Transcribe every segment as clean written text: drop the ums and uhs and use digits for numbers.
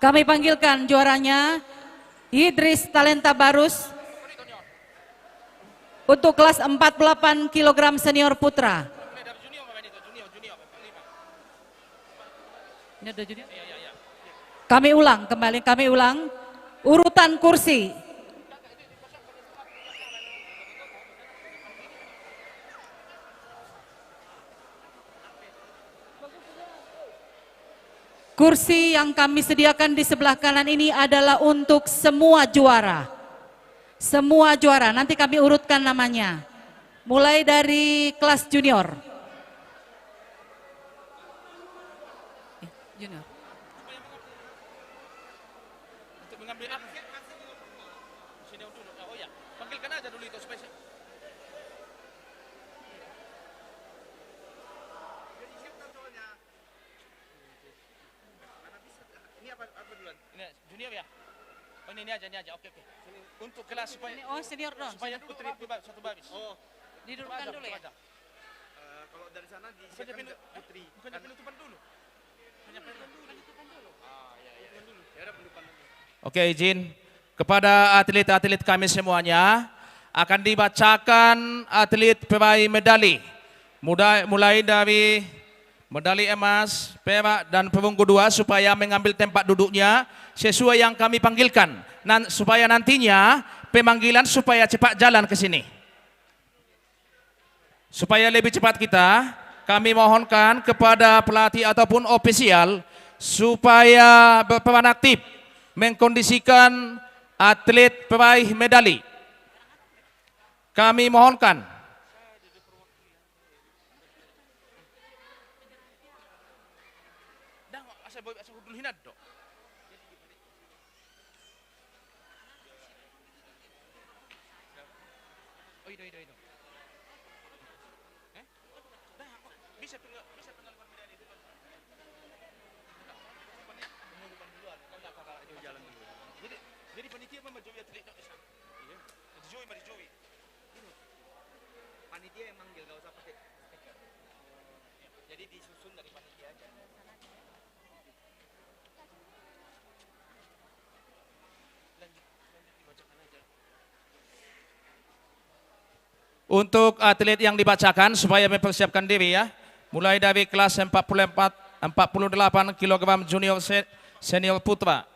Kami panggilkan juaranya Idris Talenta Barus untuk kelas 48 kg senior putra. Ini ada junior? Kami ulang kembali, kami ulang urutan kursi. Kursi yang kami sediakan di sebelah kanan ini adalah untuk semua juara. Semua juara, nanti kami urutkan namanya. Mulai dari kelas junior. Junior. Untuk mengambil apa? Sini dulu. Oh ya, panggilkan aja dulu itu supaya. Ini apa duluan? Ini junior ya? Oh ini aja, ini aja. Oke. Untuk kelas supaya. Oh senior dong. Supaya putri satu baris. Oh, didudukkan dulu ya. Kalau dari sana disiapkan putri. Penutupan dulu. Penutupan dulu. Ah, ya. Ya udah penutupan dulu. Oke, izin kepada atlet-atlet kami semuanya akan dibacakan atlet peraih medali. Mulai dari medali emas, perak dan perunggu 2 supaya mengambil tempat duduknya sesuai yang kami panggilkan. Supaya nantinya pemanggilan supaya cepat jalan ke sini. Supaya lebih cepat kami mohonkan kepada pelatih ataupun ofisial supaya berperan aktif mengkondisikan atlet peraih medali. Kami mohonkan. Jadi panitia memang Joey atlet dok. Iya. Joey. Panitia yang manggil, gak usah pakai. Jadi disusun dari panitia aja. Lanjut dibacakan aja. Untuk atlet yang dibacakan supaya mempersiapkan diri ya. Mulai dari kelas 48 kg junior senior putra.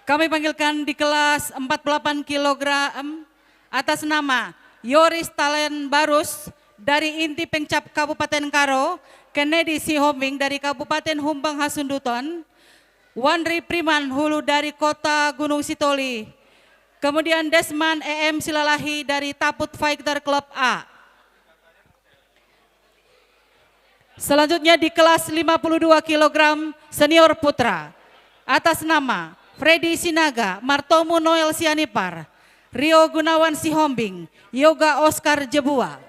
Kami panggilkan di kelas 48 kg atas nama Yoris Talen Barus dari Inti Pengcap Kabupaten Karo, Kennedy Sihombing dari Kabupaten Humbang Hasunduton, Wandri Priman Hulu dari Kota Gunung Sitoli, kemudian Desman EM Silalahi dari Taput Fighter Club A. Selanjutnya di kelas 52 kg senior putra atas nama Freddy Sinaga, Martomo Noel Sianipar, Rio Gunawan Sihombing, Yoga Oscar Jebua.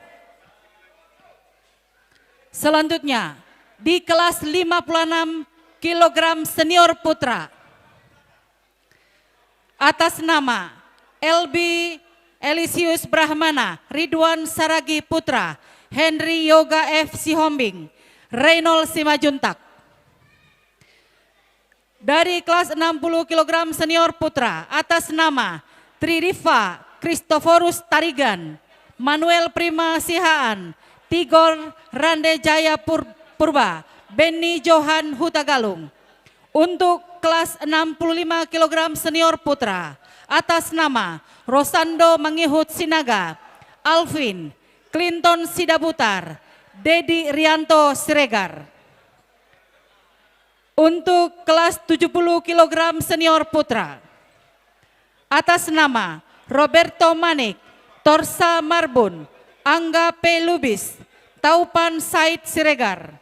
Selanjutnya di kelas 56 kg senior putra atas nama LB Elisius Brahmana, Ridwan Saragi Putra, Henry Yoga F. Sihombing, Reynol Simajuntak. Dari kelas 60 kg senior putra atas nama Tririva Kristoforus Tarigan, Manuel Prima Sihaan, Tigor Rande Jaya Purba, Benny Johan Hutagalung. Untuk kelas 65 kg senior putra atas nama Rosando Mangihut Sinaga, Alvin Clinton Sidabutar, Dedi Rianto Siregar. Untuk kelas 70 kg senior putra atas nama Roberto Manik, Torsa Marbun, Angga P. Lubis, Taupan Said Siregar.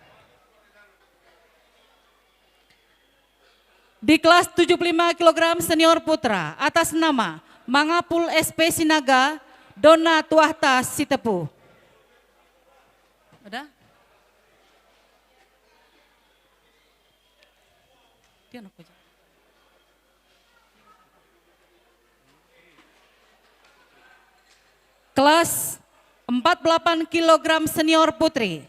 Di kelas 75 kg senior putra atas nama Mangapul SP Sinaga, Dona Tuahta Sitepu. Ada? Kelas 48 kg senior putri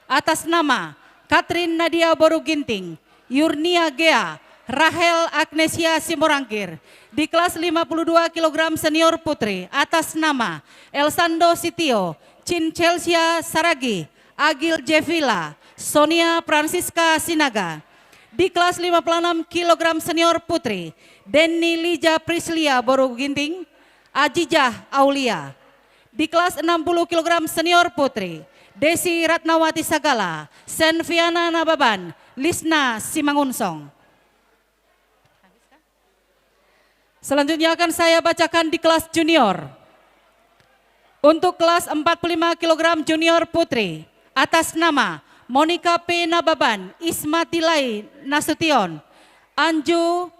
atas nama Katrin Nadia Boru Ginting, Yurnia Gea, Rahel Agnesia Simorangkir. Di kelas 52 kg senior putri atas nama Elsando Sitio, Chin Chelsea Saragi, Agil Jevila, Sonia Francisca Sinaga. Di kelas 56 kg senior putri, Denny Lija Prislia Boru Ginting, Ajijah Aulia. Di kelas 60 kg senior putri, Desi Ratnawati Sagala, Senviana Nababan, Lisna Simangunsong. Selanjutnya akan saya bacakan di kelas junior. Untuk kelas 45 kg junior putri, atas nama Monica P. Nababan, Ismatilai Nasution, Anju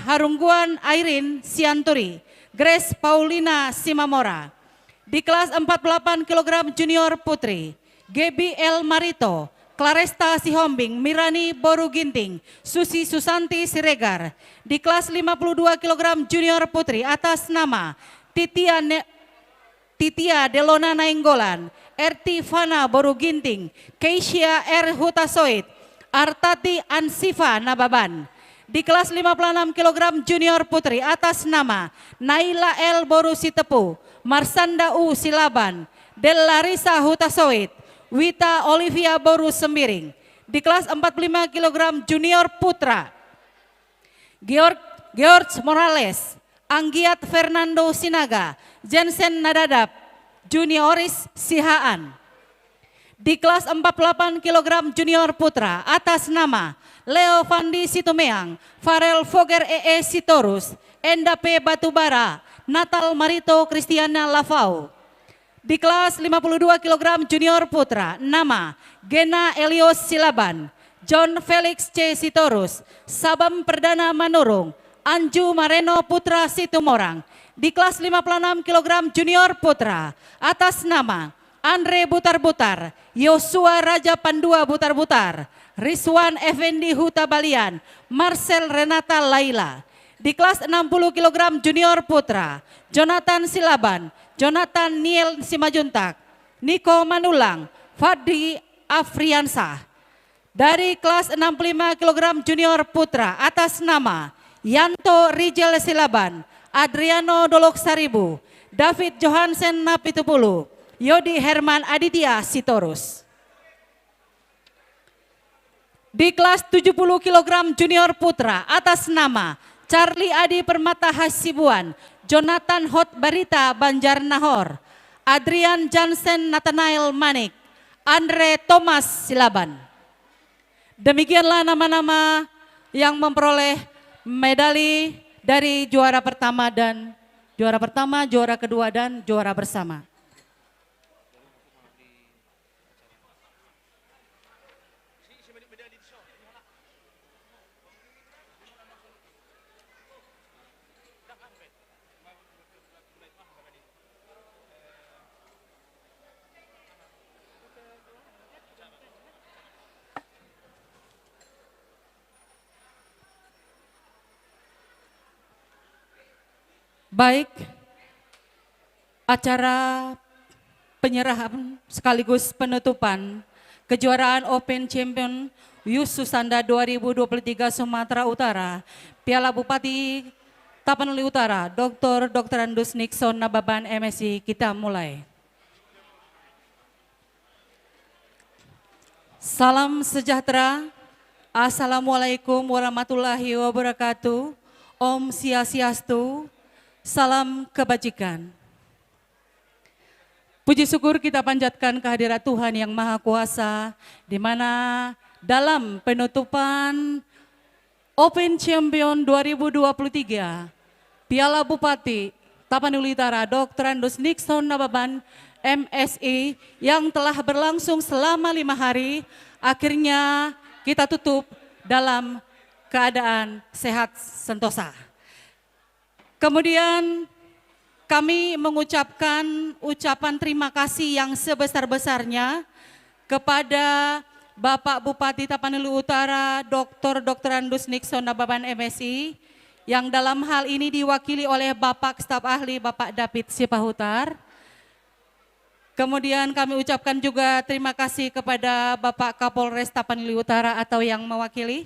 Harungguan Airin Sianturi, Grace Paulina Simamora. Di kelas 48 kg junior putri, Gebi El Marito, Claresta Sihombing, Mirani Boru Ginting, Susi Susanti Siregar. Di kelas 52 kg junior putri atas nama Titia Delona Nainggolan, Erti Fana Boru Ginting, Keisha R. Hutasoid, Artati Ansifa Nababan. Di kelas 56 kg junior putri atas nama Naila L. Boru Sitepu, Marsanda U. Silaban, Delarisa Hutasoid, Wita Olivia Boru Sembiring. Di kelas 45 kg junior putra, George Morales, Anggiat Fernando Sinaga, Jensen Nadadap, Junioris Sihaan. Di kelas 48 kg junior putra atas nama Leo Fandi Situmeang, Farel Foger EE Sitorus, Enda P. Batubara, Natal Marito Kristiana Lavau. Di kelas 52 kg junior putra, nama Gena Elios Silaban, John Felix C. Sitorus, Sabam Perdana Manurung, Anju Mareno Putra Situmorang. Di kelas 56 kg junior putra, atas nama Andre Butar-Butar, Yosua Raja Pandua Butar-Butar, Rizwan Effendi Huta Balian, Marcel Renata Laila. Di kelas 60 kg junior putra, Jonathan Silaban, Jonathan Niel Simajuntak, Niko Manulang, Fadli Afriansah. Dari kelas 65 kg junior putra atas nama Yanto Rijal Silaban, Adriano Dolok Saribu, David Johansen Napitupulu, Yodi Herman Aditya Sitorus. Di kelas 70 kg junior putra atas nama Charlie Adi Permata Hasibuan, Jonathan Hot Barita Banjar Nahor, Adrian Jansen Nathanael Manik, Andre Thomas Silaban. Demikianlah nama-nama yang memperoleh medali dari juara pertama, juara kedua dan juara bersama. Baik, acara penyerahan sekaligus penutupan kejuaraan Open Champion Youth Susanda 2023 Sumatera Utara, Piala Bupati Tapanuli Utara, Dr. Andus Nixon Nababan MSI, kita mulai. Salam sejahtera, Assalamualaikum warahmatullahi wabarakatuh, Om Swastiastu. Salam kebajikan. Puji syukur kita panjatkan kehadirat Tuhan yang Maha Kuasa, di mana dalam penutupan Open Champion 2023 Piala Bupati Tapanuli Utara Dr. Andus Nixon Nababan MSI yang telah berlangsung selama 5 hari, akhirnya kita tutup dalam keadaan sehat sentosa. Kemudian kami mengucapkan ucapan terima kasih yang sebesar-besarnya kepada Bapak Bupati Tapanuli Utara Dr. Andus Nixon Nababan MSI yang dalam hal ini diwakili oleh Bapak Staf Ahli Bapak David Sipahutar, Kemudian kami ucapkan juga terima kasih kepada Bapak Kapolres Tapanuli Utara atau yang mewakili,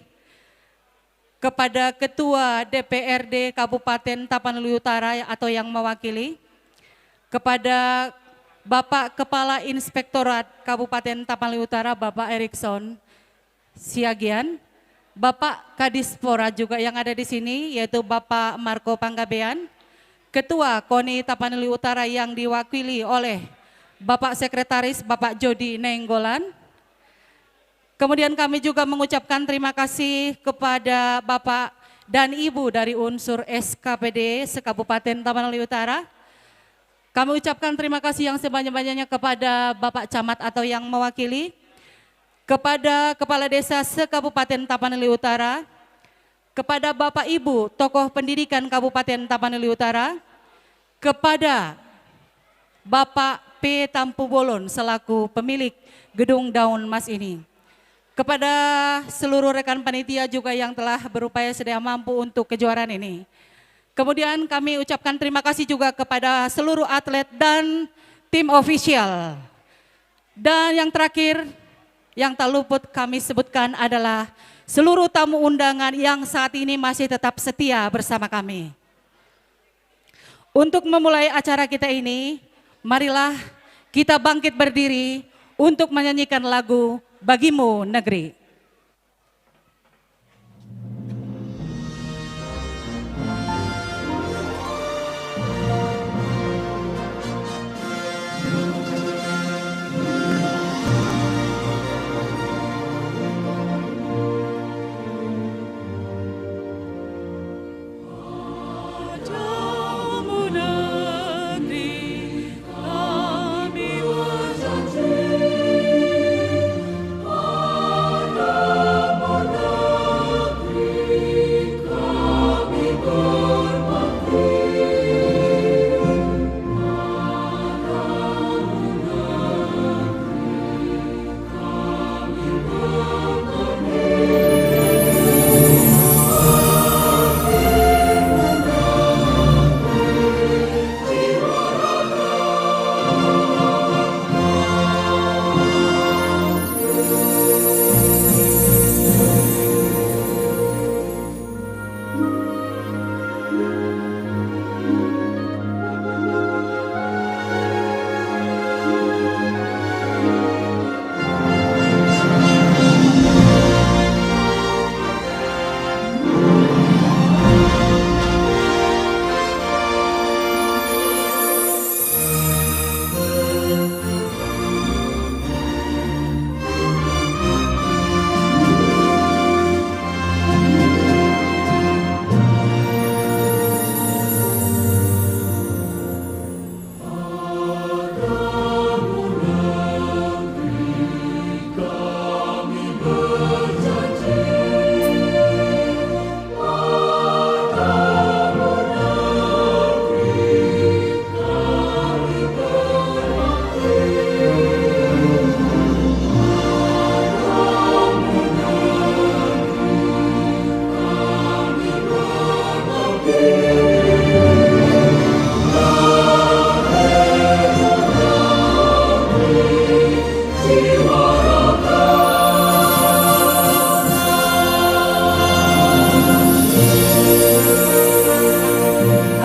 kepada Ketua DPRD Kabupaten Tapanuli Utara atau yang mewakili, kepada Bapak Kepala Inspektorat Kabupaten Tapanuli Utara Bapak Erikson Siagian, Bapak Kadispora juga yang ada di sini yaitu Bapak Marco Panggabean, Ketua KONI Tapanuli Utara yang diwakili oleh Bapak Sekretaris Bapak Jody Nenggolan. Kemudian kami juga mengucapkan terima kasih kepada Bapak dan Ibu dari unsur SKPD se-Kabupaten Tapanuli Utara. Kami ucapkan terima kasih yang sebanyak-banyaknya kepada Bapak Camat atau yang mewakili, kepada Kepala Desa se-Kabupaten Tapanuli Utara, kepada Bapak Ibu tokoh pendidikan Kabupaten Tapanuli Utara, kepada Bapak P. Tampu Bolon selaku pemilik gedung Daun Mas ini. Kepada seluruh rekan panitia juga yang telah berupaya sedia mampu untuk kejuaraan ini. Kemudian kami ucapkan terima kasih juga kepada seluruh atlet dan tim official. Dan yang terakhir, yang tak luput kami sebutkan adalah seluruh tamu undangan yang saat ini masih tetap setia bersama kami. Untuk memulai acara kita ini, marilah kita bangkit berdiri untuk menyanyikan lagu Bagimu Negeri.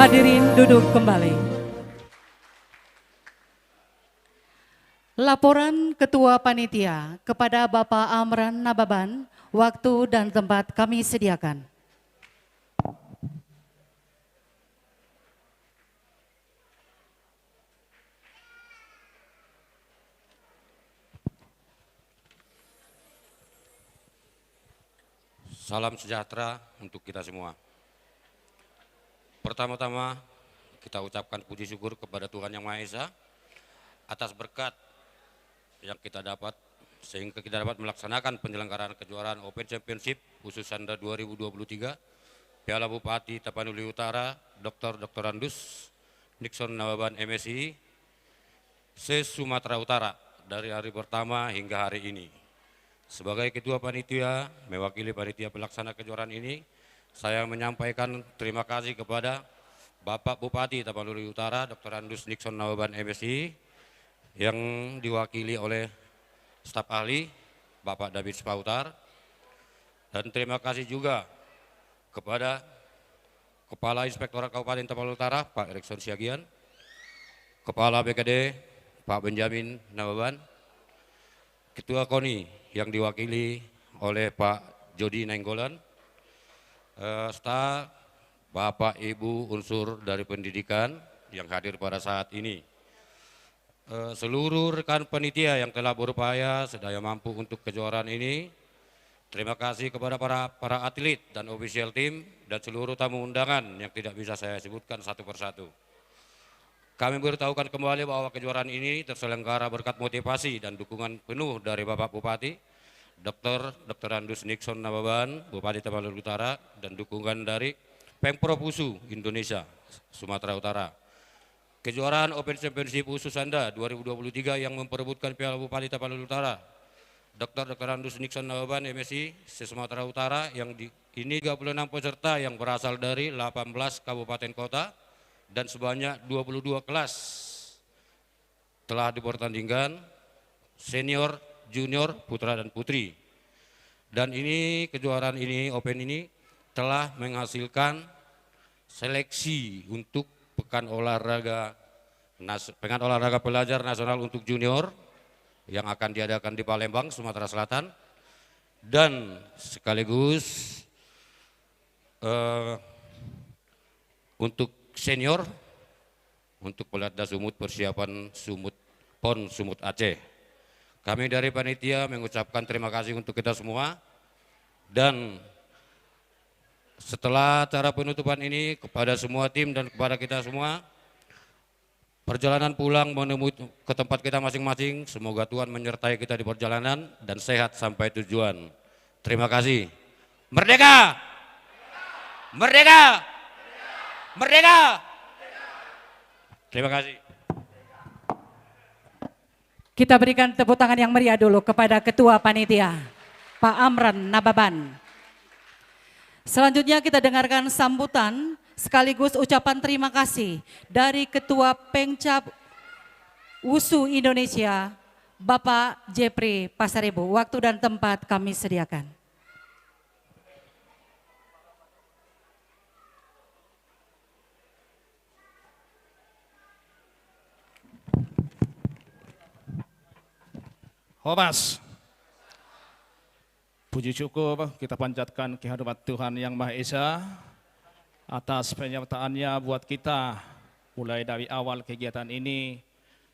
Hadirin duduk kembali. Laporan Ketua Panitia kepada Bapak Amran Nababan, waktu dan tempat kami sediakan. Salam sejahtera untuk kita semua. Pertama-tama kita ucapkan puji syukur kepada Tuhan Yang Maha Esa atas berkat yang kita dapat sehingga kita dapat melaksanakan penyelenggaraan kejuaraan Open Championship khusus Sanda 2023 Piala Bupati Tapanuli Utara Dr. Andus Nixon Nababan MSI se-Sumatera Utara dari hari pertama hingga hari ini. Sebagai Ketua Panitia mewakili panitia pelaksana kejuaraan ini, saya menyampaikan terima kasih kepada Bapak Bupati Tapanuli Utara Dr. Andus Nixon Nababan MSI yang diwakili oleh staf ahli Bapak David Spautar, dan terima kasih juga kepada Kepala Inspektorat Kabupaten Tapanuli Utara Pak Erikson Siagian, Kepala BKD Pak Benjamin Nababan, Ketua KONI yang diwakili oleh Pak Jody Nainggolan, staf Bapak Ibu unsur dari pendidikan yang hadir pada saat ini, seluruh rekan panitia yang telah berupaya sedaya mampu untuk kejuaraan ini. Terima kasih kepada para atlet dan official team dan seluruh tamu undangan yang tidak bisa saya sebutkan satu persatu. Kami beritahukan kembali bahwa kejuaraan ini terselenggara berkat motivasi dan dukungan penuh dari Bapak Bupati, Dr. Andus Nixon Nababan, Bupati Tapanuli Utara, dan dukungan dari Pemprov USU Indonesia, Sumatera Utara. Kejuaraan Open Championship USU Sanda 2023 yang memperebutkan Piala Bupati Tapanuli Utara, Dr. Andus Nixon Nababan MSI se-Sumatera Utara, yang ini 36 peserta yang berasal dari 18 kabupaten kota dan sebanyak 22 kelas telah dipertandingkan senior, junior, putra dan putri. Dan ini kejuaraan ini, Open ini telah menghasilkan seleksi untuk Pekan Olahraga Pelajar Nasional untuk Junior yang akan diadakan di Palembang, Sumatera Selatan, dan sekaligus untuk senior untuk pelatda sumut persiapan PON Sumut Aceh. Kami dari panitia mengucapkan terima kasih untuk kita semua, dan setelah acara penutupan ini kepada semua tim dan kepada kita semua, perjalanan pulang menemui ke tempat kita masing-masing, semoga Tuhan menyertai kita di perjalanan dan sehat sampai tujuan. Terima kasih. Merdeka! Merdeka! Merdeka! Terima kasih. Kita berikan tepuk tangan yang meriah dulu kepada Ketua Panitia, Pak Amran Nababan. Selanjutnya kita dengarkan sambutan sekaligus ucapan terima kasih dari Ketua Pengcap USU Indonesia, Bapak Jepri Pasaribu. Waktu dan tempat kami sediakan. Homas, puji syukur kita panjatkan kehadirat Tuhan Yang Maha Esa atas penyertaannya buat kita mulai dari awal kegiatan ini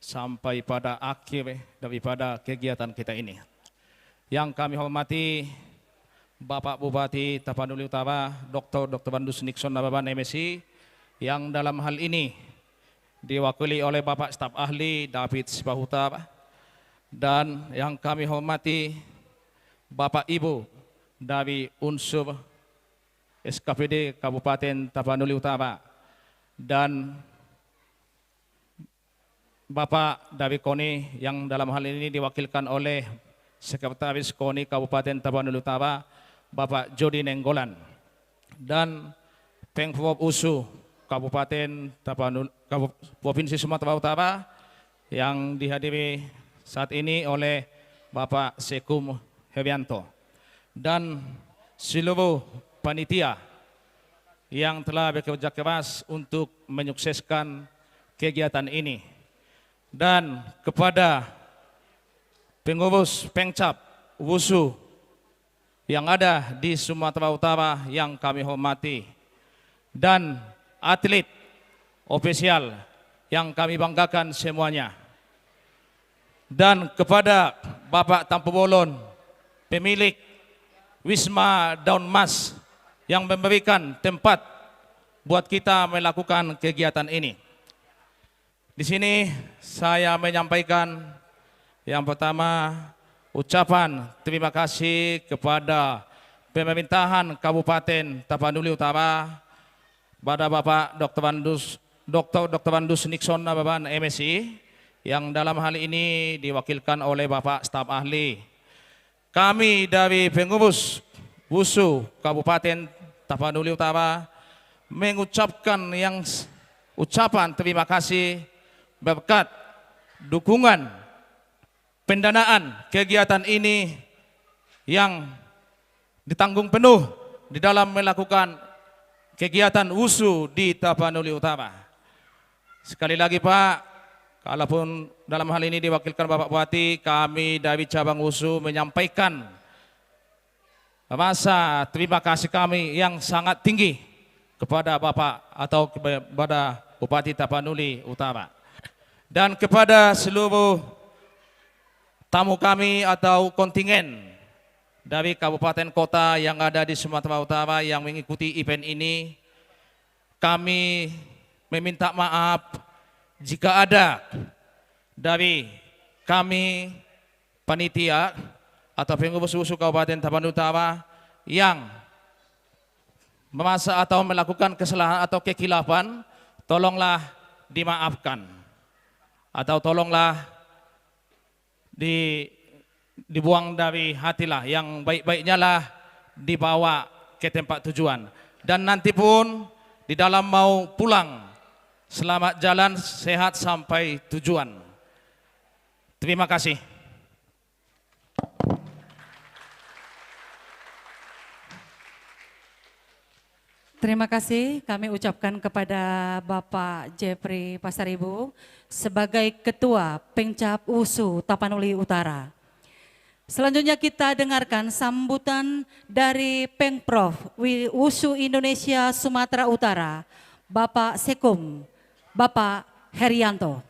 sampai pada akhir daripada kegiatan kita ini. Yang kami hormati Bapak Bupati Tapanuli Utara, Dr. Andus Nixon Nababan MSI, yang dalam hal ini diwakili oleh Bapak Staf Ahli David Spautar, dan yang kami hormati Bapak Ibu dari unsur SKPD Kabupaten Tapanuli Utara, dan Bapak dari KONI yang dalam hal ini diwakilkan oleh Sekretaris KONI Kabupaten Tapanuli Utara, Bapak Jody Nainggolan, dan Pemprov USU Kabupaten Provinsi Sumatera Utara yang dihadiri saat ini oleh Bapak Sekum Herianto, dan seluruh panitia yang telah bekerja keras untuk menyukseskan kegiatan ini, dan kepada pengurus Pengcap USU yang ada di Sumatera Utara yang kami hormati, dan atlet ofisial yang kami banggakan semuanya, dan kepada Bapak Tampu Bolon, pemilik Wisma Daun Mas yang memberikan tempat buat kita melakukan kegiatan ini. Di sini saya menyampaikan yang pertama ucapan terima kasih kepada pemerintahan Kabupaten Tapanuli Utara, pada Bapak Dr. Andus Nixon Nababan MSI, yang dalam hal ini diwakilkan oleh Bapak Staf Ahli. Kami dari pengurus USU Kabupaten Tapanuli Utara mengucapkan ucapan terima kasih berkat dukungan pendanaan kegiatan ini yang ditanggung penuh di dalam melakukan kegiatan WUSU di Tapanuli Utara. Sekali lagi Pak, kalaupun dalam hal ini diwakilkan Bapak Bupati, kami dari cabang WUSU menyampaikan rasa terima kasih kami yang sangat tinggi kepada Bapak atau kepada Bupati Tapanuli Utara. Dan kepada seluruh tamu kami atau kontingen dari kabupaten kota yang ada di Sumatera Utara yang mengikuti event ini, kami meminta maaf jika ada dari kami panitia atau pengurus WUSU Kabupaten Tapanuli Utara yang merasa atau melakukan kesalahan atau kekhilafan, tolonglah dimaafkan atau tolonglah dibuang dari hatilah, yang baik-baiknya lah dibawa ke tempat tujuan. Dan nanti pun di dalam mau pulang, selamat jalan sehat sampai tujuan. Terima kasih. Terima kasih kami ucapkan kepada Bapak Jeffrey Pasaribu sebagai Ketua Pengcap WUSU Tapanuli Utara. Selanjutnya kita dengarkan sambutan dari Pengprov WUSU Indonesia Sumatera Utara, Bapak Sekum, Bapak Herianto.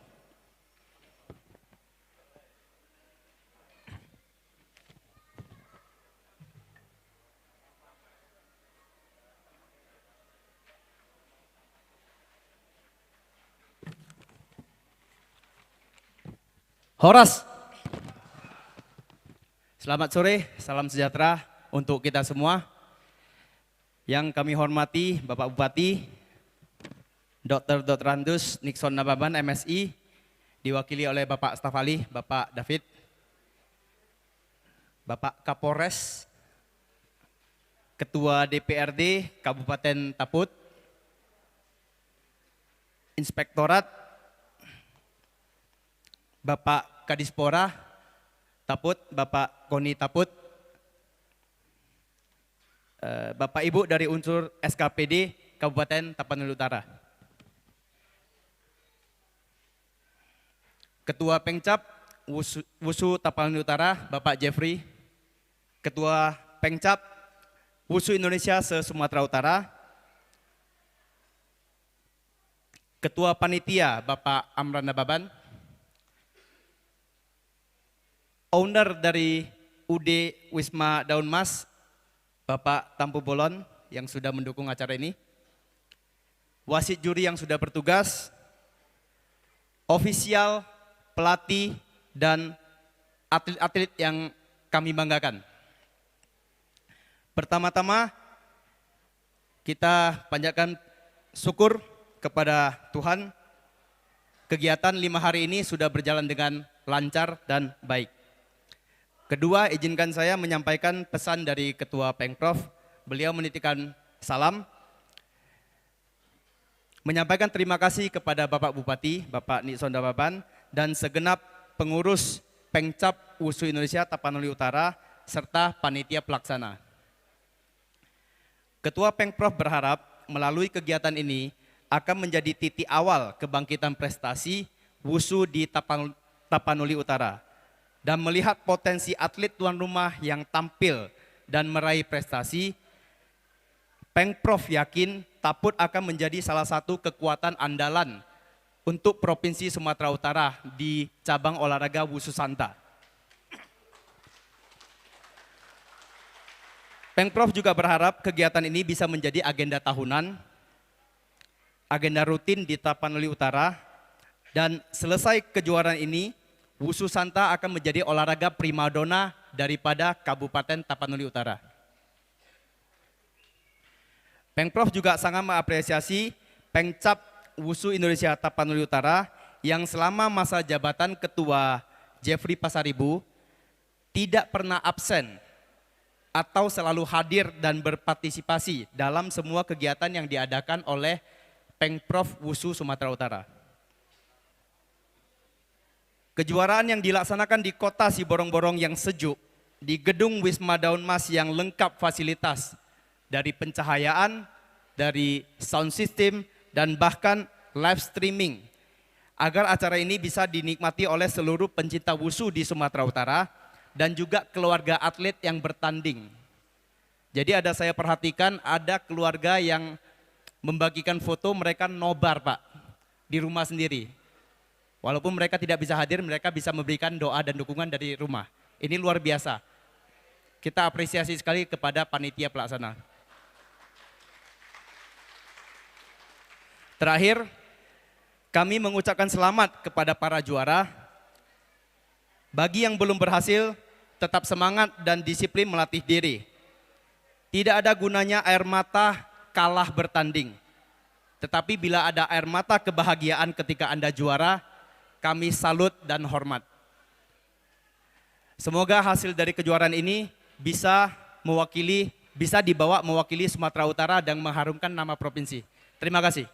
Horas. Selamat sore, salam sejahtera untuk kita semua. Yang kami hormati Bapak Bupati, Dr. Randus Nixon Nababan MSI, diwakili oleh Bapak Staf Ahli, Bapak David, Bapak Kapolres, Ketua DPRD Kabupaten Taput, Inspektorat, Bapak Kadispora Taput, Bapak Koni Taput, Bapak Ibu dari unsur SKPD Kabupaten Tapanuli Utara, Ketua Pengcap WUSU Tapanuli Utara Bapak Jeffrey, Ketua Pengcap WUSU Indonesia se-Sumatera Utara, Ketua Panitia Bapak Amran Nababan, owner dari UD Wisma Daun Mas, Bapak Tampu Bolon yang sudah mendukung acara ini, wasit juri yang sudah bertugas, ofisial, pelatih, dan atlet-atlet yang kami banggakan. Pertama-tama kita panjatkan syukur kepada Tuhan, kegiatan 5 hari ini sudah berjalan dengan lancar dan baik. Kedua, izinkan saya menyampaikan pesan dari Ketua Pengprov. Beliau menitipkan salam, menyampaikan terima kasih kepada Bapak Bupati, Bapak Nixon Nababan, dan segenap pengurus Pengcap WUSU Indonesia Tapanuli Utara, serta panitia pelaksana. Ketua Pengprov berharap melalui kegiatan ini akan menjadi titik awal kebangkitan prestasi WUSU di Tapanuli Utara, dan melihat potensi atlet tuan rumah yang tampil dan meraih prestasi, Pengprov yakin Taput akan menjadi salah satu kekuatan andalan untuk Provinsi Sumatera Utara di cabang olahraga WUSU Santa. Pengprov juga berharap kegiatan ini bisa menjadi agenda tahunan, agenda rutin di Tapanuli Utara, dan selesai kejuaraan ini, WUSU Santa akan menjadi olahraga primadona daripada Kabupaten Tapanuli Utara. Pengprov juga sangat mengapresiasi Pengcap WUSU Indonesia Tapanuli Utara yang selama masa jabatan Ketua Jeffrey Pasaribu tidak pernah absen atau selalu hadir dan berpartisipasi dalam semua kegiatan yang diadakan oleh Pengprov WUSU Sumatera Utara. Kejuaraan yang dilaksanakan di kota Siborong-Borong yang sejuk, di gedung Wisma Daun Mas yang lengkap fasilitas, dari pencahayaan, dari sound system, dan bahkan live streaming, agar acara ini bisa dinikmati oleh seluruh pencinta wusu di Sumatera Utara dan juga keluarga atlet yang bertanding. Jadi saya perhatikan ada keluarga yang membagikan foto mereka nobar Pak, di rumah sendiri. Walaupun mereka tidak bisa hadir, mereka bisa memberikan doa dan dukungan dari rumah. Ini luar biasa. Kita apresiasi sekali kepada panitia pelaksana. Terakhir, kami mengucapkan selamat kepada para juara. Bagi yang belum berhasil, tetap semangat dan disiplin melatih diri. Tidak ada gunanya air mata kalah bertanding. Tetapi bila ada air mata kebahagiaan ketika Anda juara, kami salut dan hormat. Semoga hasil dari kejuaraan ini bisa dibawa mewakili Sumatera Utara dan mengharumkan nama provinsi. Terima kasih.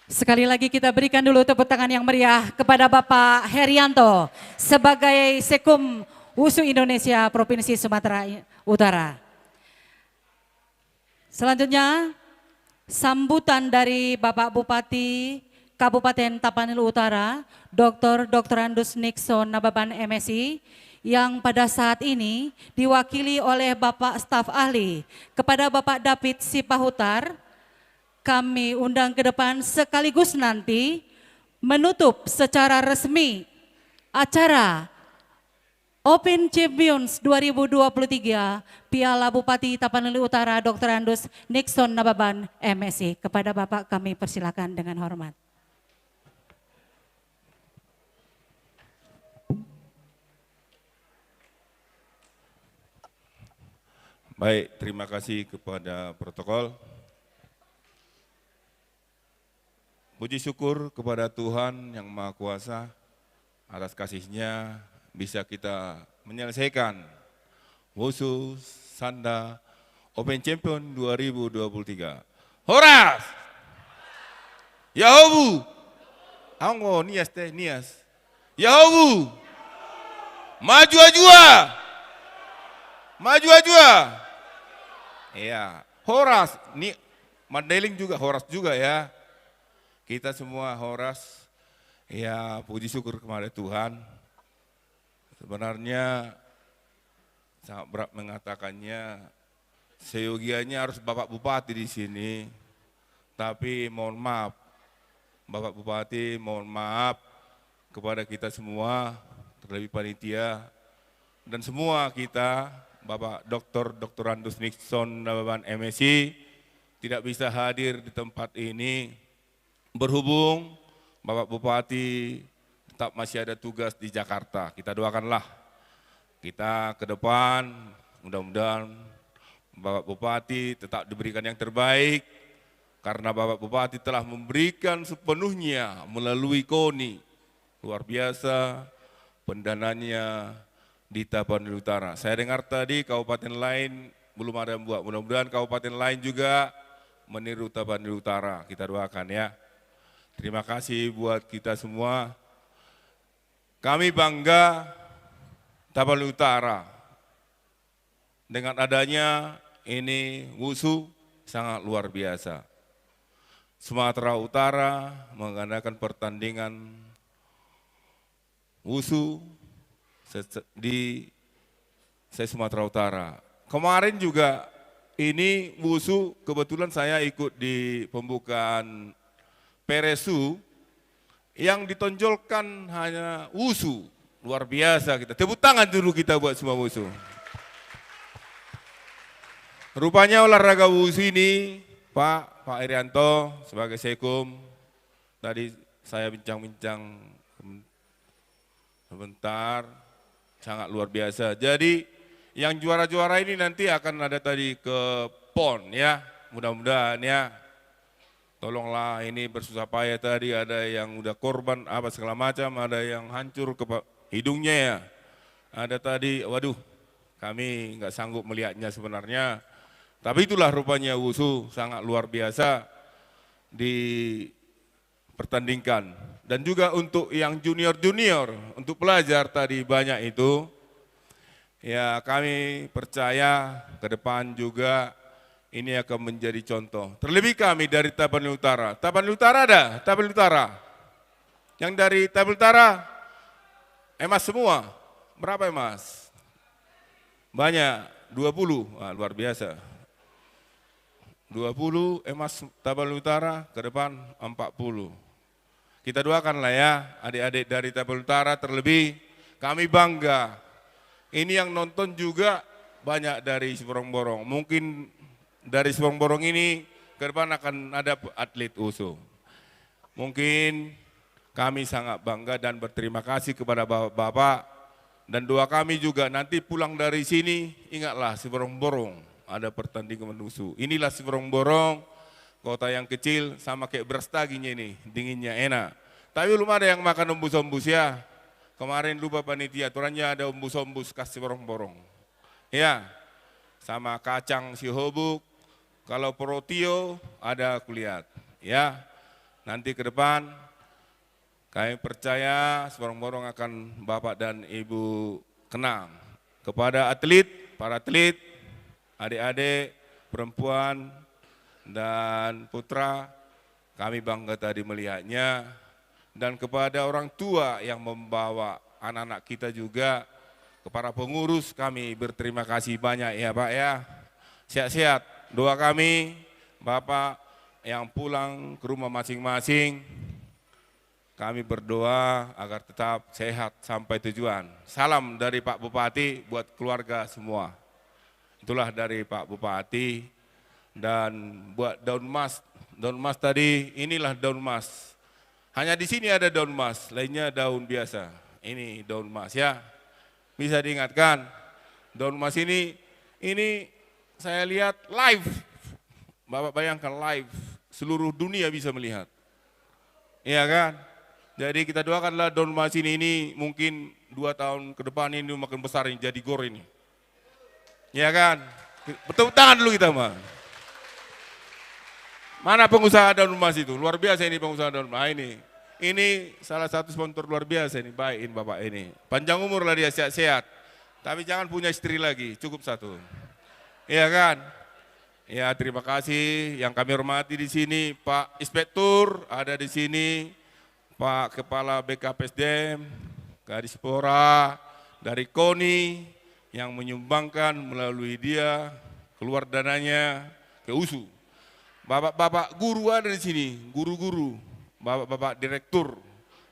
Sekali lagi kita berikan dulu tepuk tangan yang meriah kepada Bapak Herianto sebagai Sekum Wusu Indonesia Provinsi Sumatera Utara. Selanjutnya sambutan dari Bapak Bupati Kabupaten Tapanuli Utara, Dr. Andus Nixon Nababan MSI, yang pada saat ini diwakili oleh Bapak Staf Ahli. Kepada Bapak David Sipahutar, kami undang ke depan sekaligus nanti menutup secara resmi acara Open Champions 2023 Piala Bupati Tapanuli Utara Dr. Andus Nixon Nababan MSI. Kepada Bapak kami persilakan dengan hormat. Baik, terima kasih kepada protokol. Puji syukur kepada Tuhan Yang Maha Kuasa atas kasih-Nya bisa kita menyelesaikan Wusu Sanda Open Champion 2023. Horas! Yahobu! Anggo nias teh nias. Yahobu! Maju ajua! Maju ajua! Iya, Horas, ini Mandailing juga Horas juga ya. Kita semua Horas, ya puji syukur kepada Tuhan. Sebenarnya sangat berat mengatakannya, seyogianya harus Bapak Bupati di sini. Tapi mohon maaf, Bapak Bupati mohon maaf kepada kita semua, terlebih panitia dan semua kita, Bapak Dr. Andus Nixon Nababan MSI tidak bisa hadir di tempat ini. Berhubung Bapak Bupati tetap masih ada tugas di Jakarta, kita doakanlah kita ke depan, mudah-mudahan Bapak Bupati tetap diberikan yang terbaik, karena Bapak Bupati telah memberikan sepenuhnya melalui KONI, luar biasa pendananya di Tapanuli Utara. Saya dengar tadi kabupaten lain belum ada yang buat, mudah-mudahan kabupaten lain juga meniru Tapanuli Utara, kita doakan ya. Terima kasih buat kita semua. Kami bangga Tapanuli Utara dengan adanya ini Wusu sangat luar biasa. Sumatera Utara mengadakan pertandingan Wusu di Sumatera Utara. Kemarin juga ini Wusu, kebetulan saya ikut di pembukaan Peresu, yang ditonjolkan hanya Wusu, luar biasa kita. Tepuk tangan dulu kita buat semua Wusu. Rupanya olahraga Wusu ini, Pak Irianto sebagai Sekum, tadi saya bincang-bincang sebentar, sangat luar biasa. Jadi yang juara-juara ini nanti akan ada tadi ke PON ya, mudah-mudahan ya. Tolonglah ini bersusah payah tadi, ada yang udah korban apa segala macam, ada yang hancur ke hidungnya ya. Ada tadi, waduh kami nggak sanggup melihatnya sebenarnya. Tapi itulah rupanya Wusu sangat luar biasa di pertandingkan. Dan juga untuk yang junior-junior, untuk pelajar tadi banyak itu, ya kami percaya ke depan juga ini akan menjadi contoh. Terlebih kami dari Tapanuli Utara. Tapanuli Utara ada? Tapanuli Utara. Yang dari Tapanuli Utara, emas semua. Berapa emas? Banyak, 20. Wah, luar biasa. 20 emas Tapanuli Utara, ke depan 40. Kita doakanlah ya, adik-adik dari Tapanuli Utara, terlebih kami bangga. Ini yang nonton juga banyak dari Siborong-Borong. Mungkin dari Siborong-Borong ini ke depan akan ada atlet USU. Mungkin kami sangat bangga dan berterima kasih kepada Bapak. Dan doa kami juga nanti pulang dari sini, ingatlah Siborong-Borong ada pertandingan USU. Inilah Siborong-Borong, kota yang kecil sama kayak beras dagingnya ini, dinginnya enak. Tapi belum ada yang makan ombus-ombus ya. Kemarin lupa panitia, aturannya ada ombus-ombus khas Siborong-Borong. Ya, sama kacang sihobuk. Kalau protio ada kulihat. Ya, nanti ke depan kami percaya Siborong-Borong akan Bapak dan Ibu kenang. Kepada atlet, para atlet, adik-adik, perempuan, dan putra, kami bangga tadi melihatnya. Dan kepada orang tua yang membawa anak-anak kita juga, kepada pengurus kami berterima kasih banyak ya Pak ya. Sehat-sehat, doa kami Bapak yang pulang ke rumah masing-masing, kami berdoa agar tetap sehat sampai tujuan. Salam dari Pak Bupati buat keluarga semua. Itulah dari Pak Bupati. Dan buat daun emas tadi, inilah daun emas. Hanya di sini ada daun emas, lainnya daun biasa. Ini daun emas ya. Bisa diingatkan, daun emas ini saya lihat live. Bapak bayangkan live, seluruh dunia bisa melihat. Iya kan? Jadi kita doakanlah daun emas ini mungkin 2 tahun ke depan ini makin besar ini jadi gor ini. Iya kan? Bertepuk tangan dulu kita mah. Mana pengusaha daun emas itu? Luar biasa ini pengusaha daun emas. Ini salah satu sponsor luar biasa ini, baikin Bapak ini. Panjang umur lah dia, sehat-sehat. Tapi jangan punya istri lagi, cukup 1. Iya kan? Ya terima kasih yang kami hormati di sini, Pak Inspektur ada di sini, Pak Kepala BKPSDM, Kadispora, dari KONI yang menyumbangkan melalui dia keluar dananya ke USU. Bapak-bapak guru ada di sini, guru-guru, bapak-bapak direktur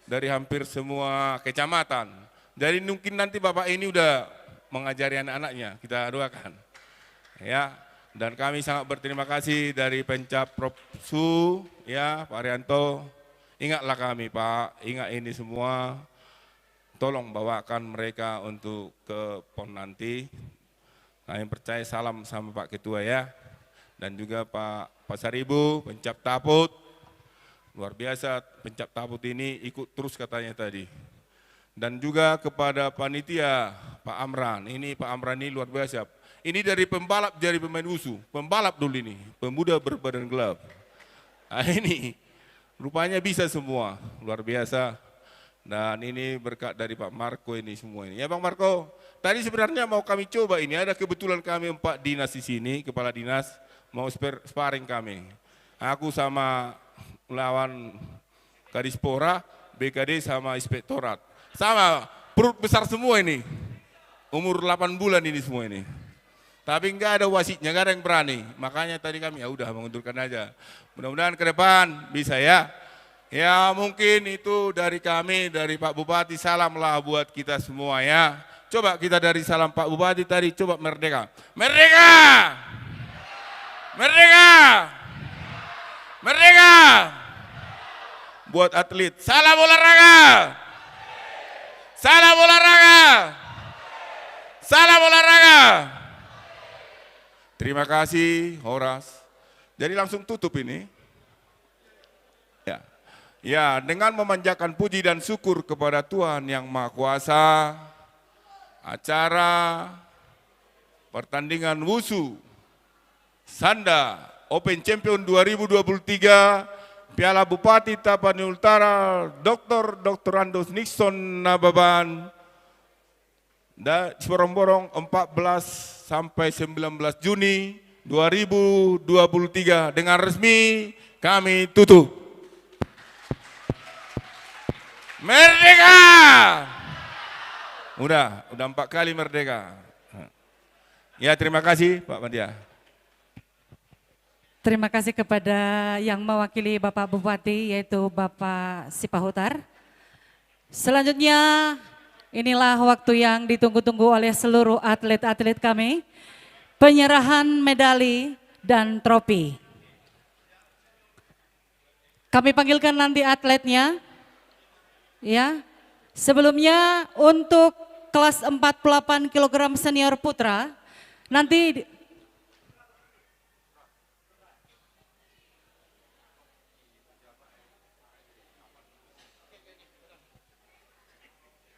dari hampir semua kecamatan. Jadi mungkin nanti Bapak ini udah mengajari anak-anaknya, kita doakan. Ya, dan kami sangat berterima kasih dari Pencap Propsu, ya Pak Arianto. Ingatlah kami Pak, ingat ini semua. Tolong bawakan mereka untuk ke PON nanti. Kami percaya salam sama Pak Ketua ya. Dan juga Pak Pasaribu, Pencap Taput. Luar biasa Pencap Taput ini ikut terus katanya tadi. Dan juga kepada panitia Pak Amran. Ini Pak Amran ini luar biasa. Ini dari pembalap jadi pemain USU. Pembalap dulu ini, pemuda berbadan gelap. Nah ini rupanya bisa semua, luar biasa. Dan ini berkat dari Pak Marco ini semua ini. Ya Bang Marco, tadi sebenarnya mau kami coba ini, ada kebetulan kami 4 dinas di sini, kepala dinas, mau sparring kami. Aku sama lawan Kadispora, BKD sama Inspektorat. Sama, perut besar semua ini. Umur 8 bulan ini semua ini. Tapi enggak ada wasitnya, enggak ada yang berani. Makanya tadi kami ya udah mengundurkan aja. Mudah-mudahan ke depan bisa ya. Ya mungkin itu dari kami, dari Pak Bupati, salamlah buat kita semua ya. Coba kita dari salam Pak Bupati tadi, coba merdeka. Merdeka! Merdeka! Merdeka! Buat atlet, salam olahraga! Salam olahraga! Salam olahraga! Terima kasih Horas. Jadi langsung tutup ini. Ya. Ya, dengan memanjatkan puji dan syukur kepada Tuhan yang Maha Kuasa, acara pertandingan WUSU Sanda Open Champion 2023 Piala Bupati Tapanuli Utara Dr. Andos Nixon Nababan dan Ciborong 14 sampai 19 Juni 2023 dengan resmi kami tutup. Merdeka! Udah 4 kali merdeka. Ya, terima kasih Pak Mandia. Terima kasih kepada yang mewakili Bapak Bupati, yaitu Bapak Sipahutar. Selanjutnya, inilah waktu yang ditunggu-tunggu oleh seluruh atlet-atlet kami. Penyerahan medali dan trofi. Kami panggilkan nanti atletnya. Ya, sebelumnya untuk kelas 48 kg senior putra, nanti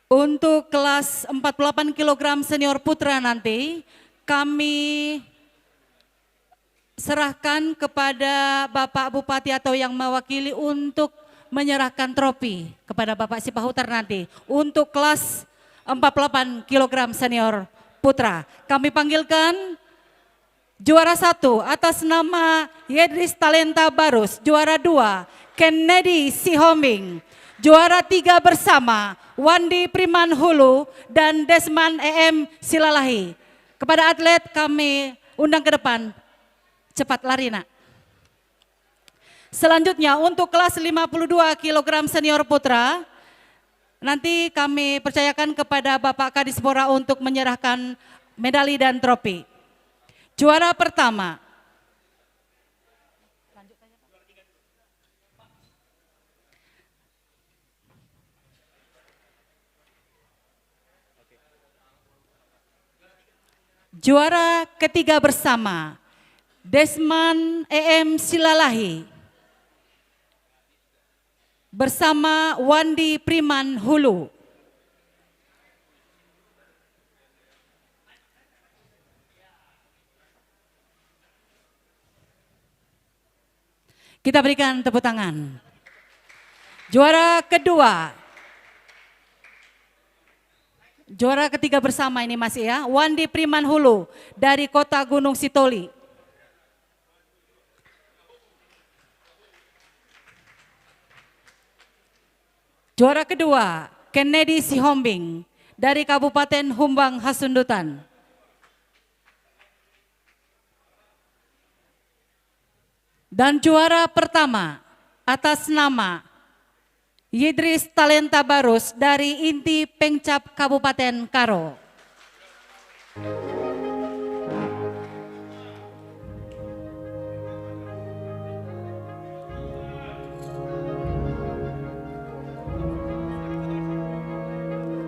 untuk kelas 48 kg senior putra nanti kami serahkan kepada Bapak Bupati atau yang mewakili untuk menyerahkan trofi kepada Bapak Sipahutar nanti untuk kelas 48 kg senior putra. Kami panggilkan juara 1 atas nama Yedris Talenta Barus, juara 2 Kennedy Sihombing, juara 3 bersama Wandi Priman Hulu dan Desman EM Silalahi. Kepada atlet kami undang ke depan, cepat lari nak. Selanjutnya untuk kelas 52 kg senior putra, nanti kami percayakan kepada Bapak Kadispora untuk menyerahkan medali dan trofi. Juara pertama, juara ketiga bersama Desman EM Silalahi bersama Wandi Priman Hulu. Kita berikan tepuk tangan. Juara kedua, juara ketiga bersama ini masih ya, Wandi Priman Hulu dari Kota Gunung Sitoli. Juara kedua, Kennedy Sihombing dari Kabupaten Humbang Hasundutan. Dan juara pertama atas nama Yedris Talenta Barus dari Inti Pengcap Kabupaten Karo.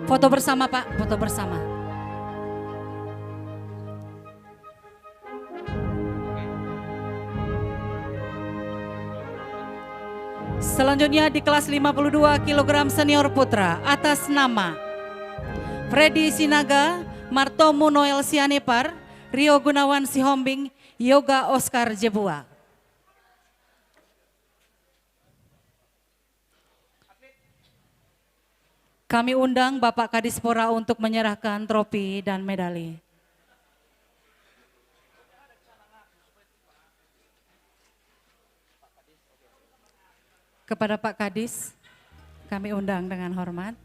Foto bersama Pak, foto bersama. Selanjutnya di kelas 52 kg senior putra atas nama Freddy Sinaga, Martomo Noel Sianipar, Rio Gunawan Sihombing, Yoga Oscar Jebua. Kami undang Bapak Kadispora untuk menyerahkan trofi dan medali. Kepada Pak Kadis, kami undang dengan hormat.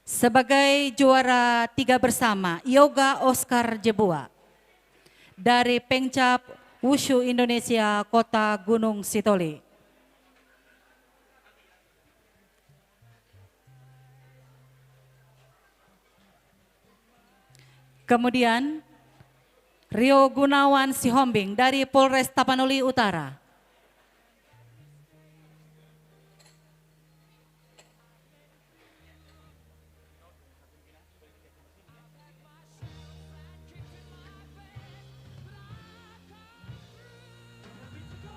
Sebagai juara 3 bersama, Yoga Oscar Jebua dari Pengcap Wushu Indonesia Kota Gunung Sitoli. Kemudian Rio Gunawan Sihombing dari Polres Tapanuli Utara.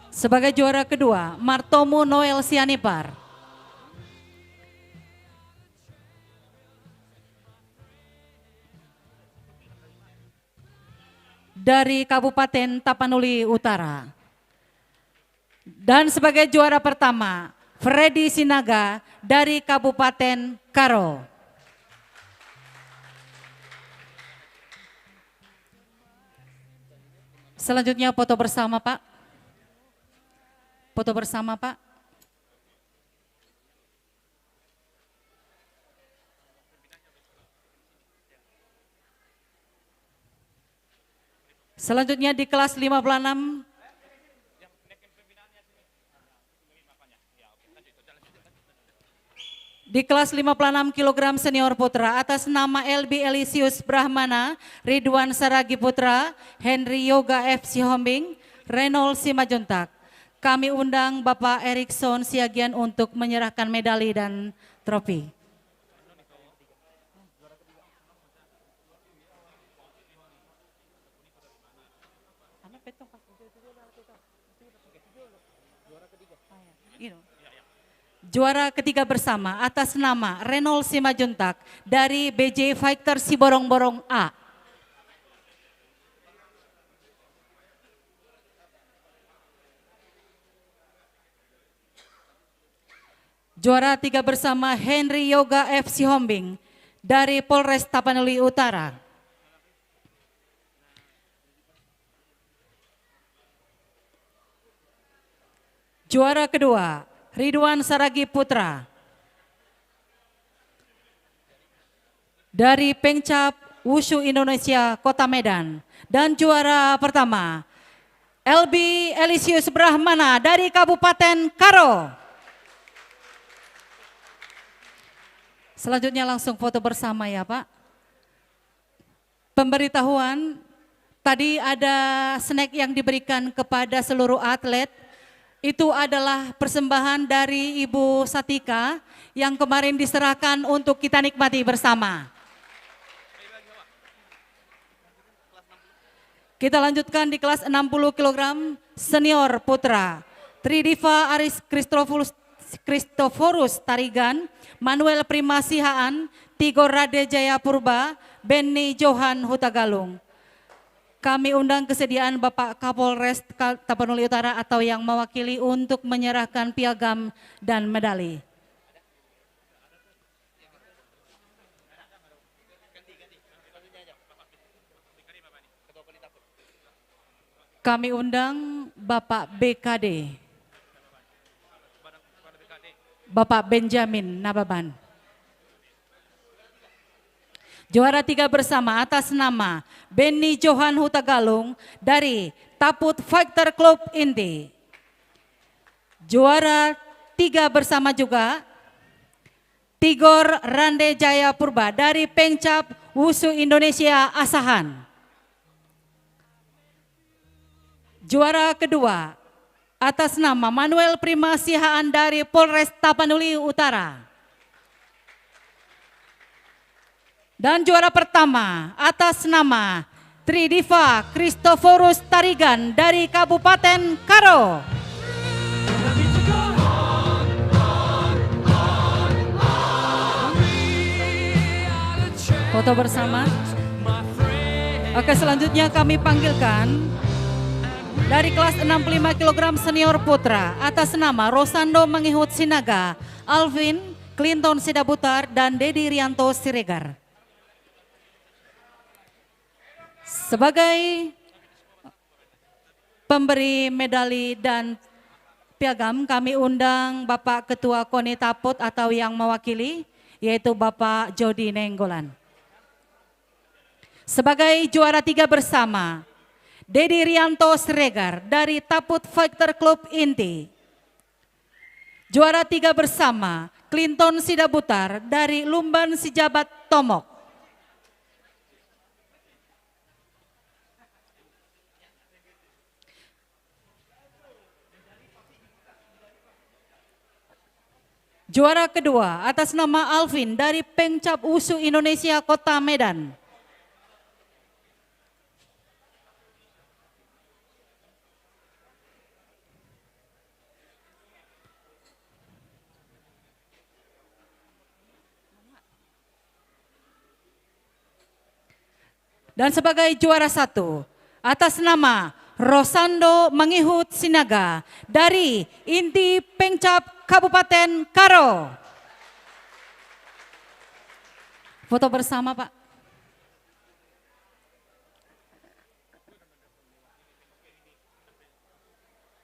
Sebagai juara kedua, Martomo Noel Sianipar. dari Kabupaten Tapanuli Utara. Dan sebagai juara pertama, Freddy Sinaga dari Kabupaten Karo. Selanjutnya foto bersama, Pak. Foto bersama, Pak. Selanjutnya di kelas 56. Di kelas 56 kg senior putra atas nama LB Elisius Brahmana, Ridwan Saragi Putra, Henry Yoga F. Sihombing, Renol Simajuntak. Kami undang Bapak Erikson Siagian untuk menyerahkan medali dan trofi. Juara ketiga bersama atas nama Renol Simajuntak dari BJ Fighter Siborong-Borong A. Juara tiga bersama Henry Yoga F. Sihombing dari Polres Tapanuli Utara. Juara kedua Ridwan Saragi Putra dari Pengcap Wushu Indonesia Kota Medan. Dan juara pertama LB Elisius Brahmana dari Kabupaten Karo. Selanjutnya langsung foto bersama ya Pak. Pemberitahuan, tadi ada snack yang diberikan kepada seluruh atlet. Itu adalah persembahan dari Ibu Satika yang kemarin diserahkan untuk kita nikmati bersama. Kita lanjutkan di kelas 60 kg senior putra. Tridiva Aris Christoforus Tarigan, Manuel Prima Sihaan, Tigor Rade Jaya Purba, Benny Johan Hutagalung. Kami undang kesediaan Bapak Kapolres Tapanuli Utara atau yang mewakili untuk menyerahkan piagam dan medali. Kami undang Bapak BKD, Bapak Benjamin Nababan. Juara tiga bersama atas nama Benny Johan Hutagalung dari Taput Fighter Club Inti. Juara tiga bersama juga Tigor Rande Jaya Purba dari Pengcap Wushu Indonesia Asahan. Juara kedua atas nama Manuel Prima Sihaan dari Polres Tapanuli Utara. Dan juara pertama atas nama Tridiva Christoforus Tarigan dari Kabupaten Karo. Foto bersama. Oke, selanjutnya kami panggilkan dari kelas 65 kg senior putra atas nama Rosando Mangihut Sinaga, Alvin Clinton Sidabutar, dan Dedi Rianto Siregar. Sebagai pemberi medali dan piagam, kami undang Bapak Ketua KONI Taput atau yang mewakili, yaitu Bapak Jody Nenggolan. Sebagai juara tiga bersama, Dedi Rianto Siregar dari Taput Fighter Club Inti. Juara tiga bersama, Clinton Sidabutar dari Lumban Sijabat Tomok. Juara kedua atas nama Alvin dari Pengcap Wushu Indonesia Kota Medan. Dan sebagai juara satu atas nama Rosando Mangihut Sinaga dari Inti Pengcap Kabupaten Karo. Foto bersama, Pak.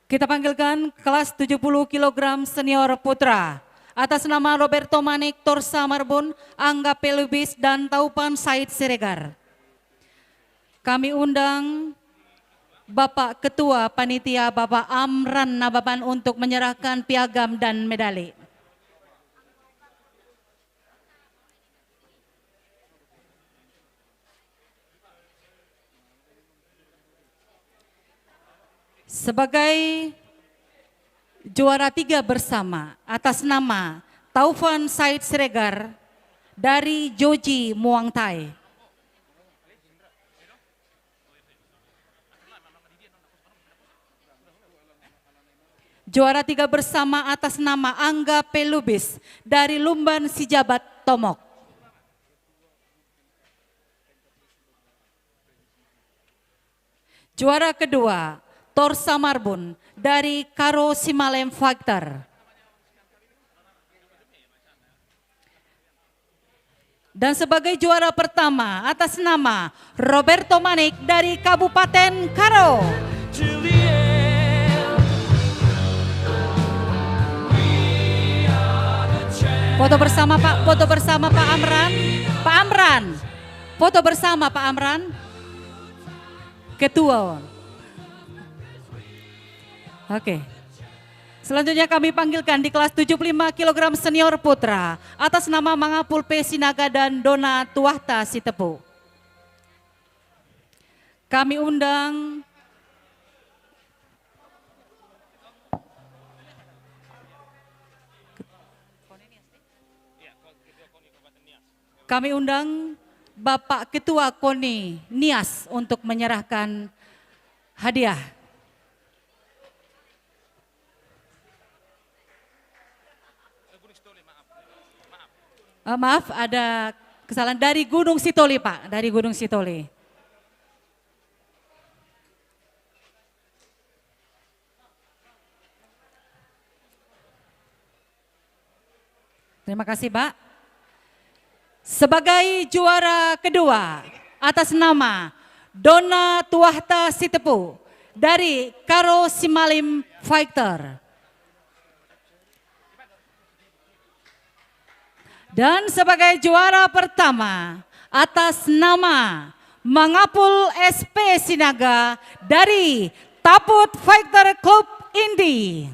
Kita panggilkan kelas 70 kg senior putra. Atas nama Roberto Manik, Torsa Marbun, Angga Pelubis, dan Taupan Said Siregar. Kami undang Bapak Ketua Panitia Bapak Amran Nababan untuk menyerahkan piagam dan medali. Sebagai juara 3 bersama atas nama Taufan Said Siregar dari Joji Muang Thai. Juara 3 bersama atas nama Angga Pelubis dari Lumban Sijabat Tomok. Juara kedua Torsa Marbun dari Karo Simalem Fighter. Dan sebagai juara pertama atas nama Roberto Manik dari Kabupaten Karo. Foto bersama Pak, foto bersama Pak Amran. Pak Amran, foto bersama Pak Amran. Ketua. Oke. Selanjutnya kami panggilkan di kelas 75 kg senior putra atas nama Mangapul P. Sinaga dan Dona Tuahta Sitepu. Kami undang Bapak Ketua KONI Nias untuk menyerahkan hadiah. Maaf, ada kesalahan dari Gunung Sitoli, Pak, dari Gunung Sitoli. Terima kasih, Pak. Sebagai juara kedua atas nama Dona Tuahta Sitepu dari Karo Simalim Fighter. Dan sebagai juara pertama atas nama Mangapul SP Sinaga dari Taput Fighter Club Inti.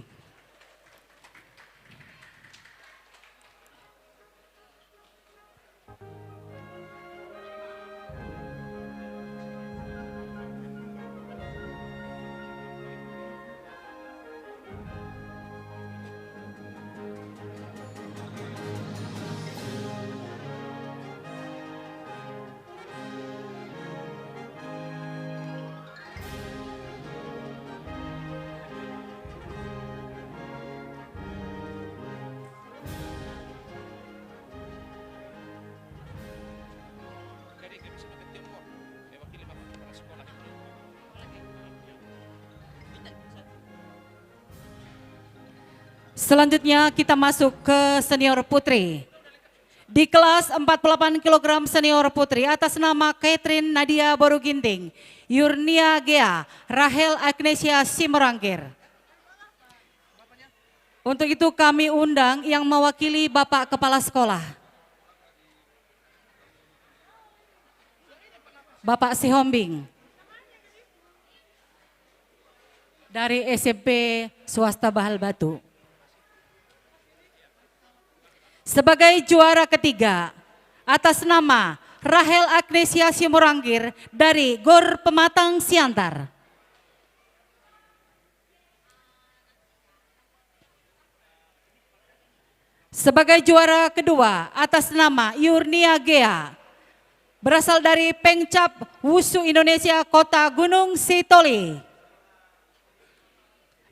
Selanjutnya kita masuk ke senior putri. Di kelas 48 kg senior putri atas nama Catherine Nadia Boruginting, Yurnia Gea, Rahel Agnesia Simorangkir. Untuk itu kami undang yang mewakili Bapak Kepala Sekolah. Bapak Sihombing. Dari SMP Swasta Bahal Batu. Sebagai juara ketiga atas nama Rahel Agnesia Simorangkir dari Gor Pematang Siantar. Sebagai juara kedua atas nama Yurnia Gea berasal dari Pengcap Wusu Indonesia Kota Gunung Sitoli.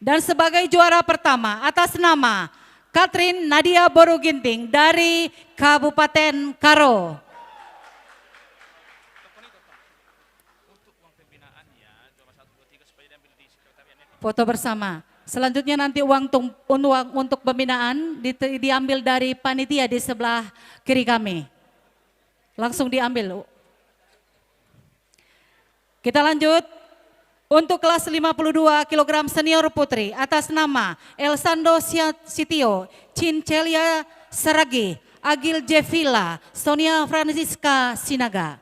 Dan sebagai juara pertama atas nama Catherine Nadia Boruginting dari Kabupaten Karo. Untuk uang pembinaannya Foto bersama. Selanjutnya nanti uang untuk pembinaan diambil dari panitia di sebelah kiri kami. Langsung diambil. Kita lanjut. Untuk kelas 52 kg senior putri atas nama Elsando Sitio, Cincelia Saragi, Agil Jevila, Sonia Francisca Sinaga.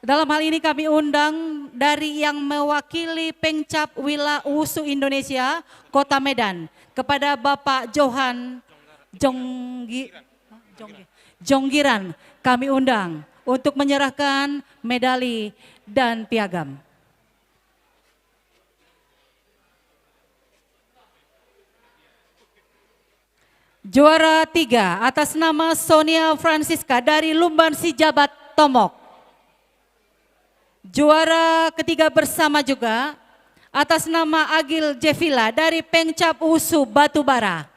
Dalam hal ini kami undang dari yang mewakili Pengcap Wusu Indonesia Kota Medan kepada Bapak Johan Jonggiran kami undang untuk menyerahkan medali dan piagam. Juara 3 atas nama Sonia Francisca dari Lumban Sijabat Tomok. Juara ketiga bersama juga atas nama Agil Jevila dari Pengcap Wusu Batubara.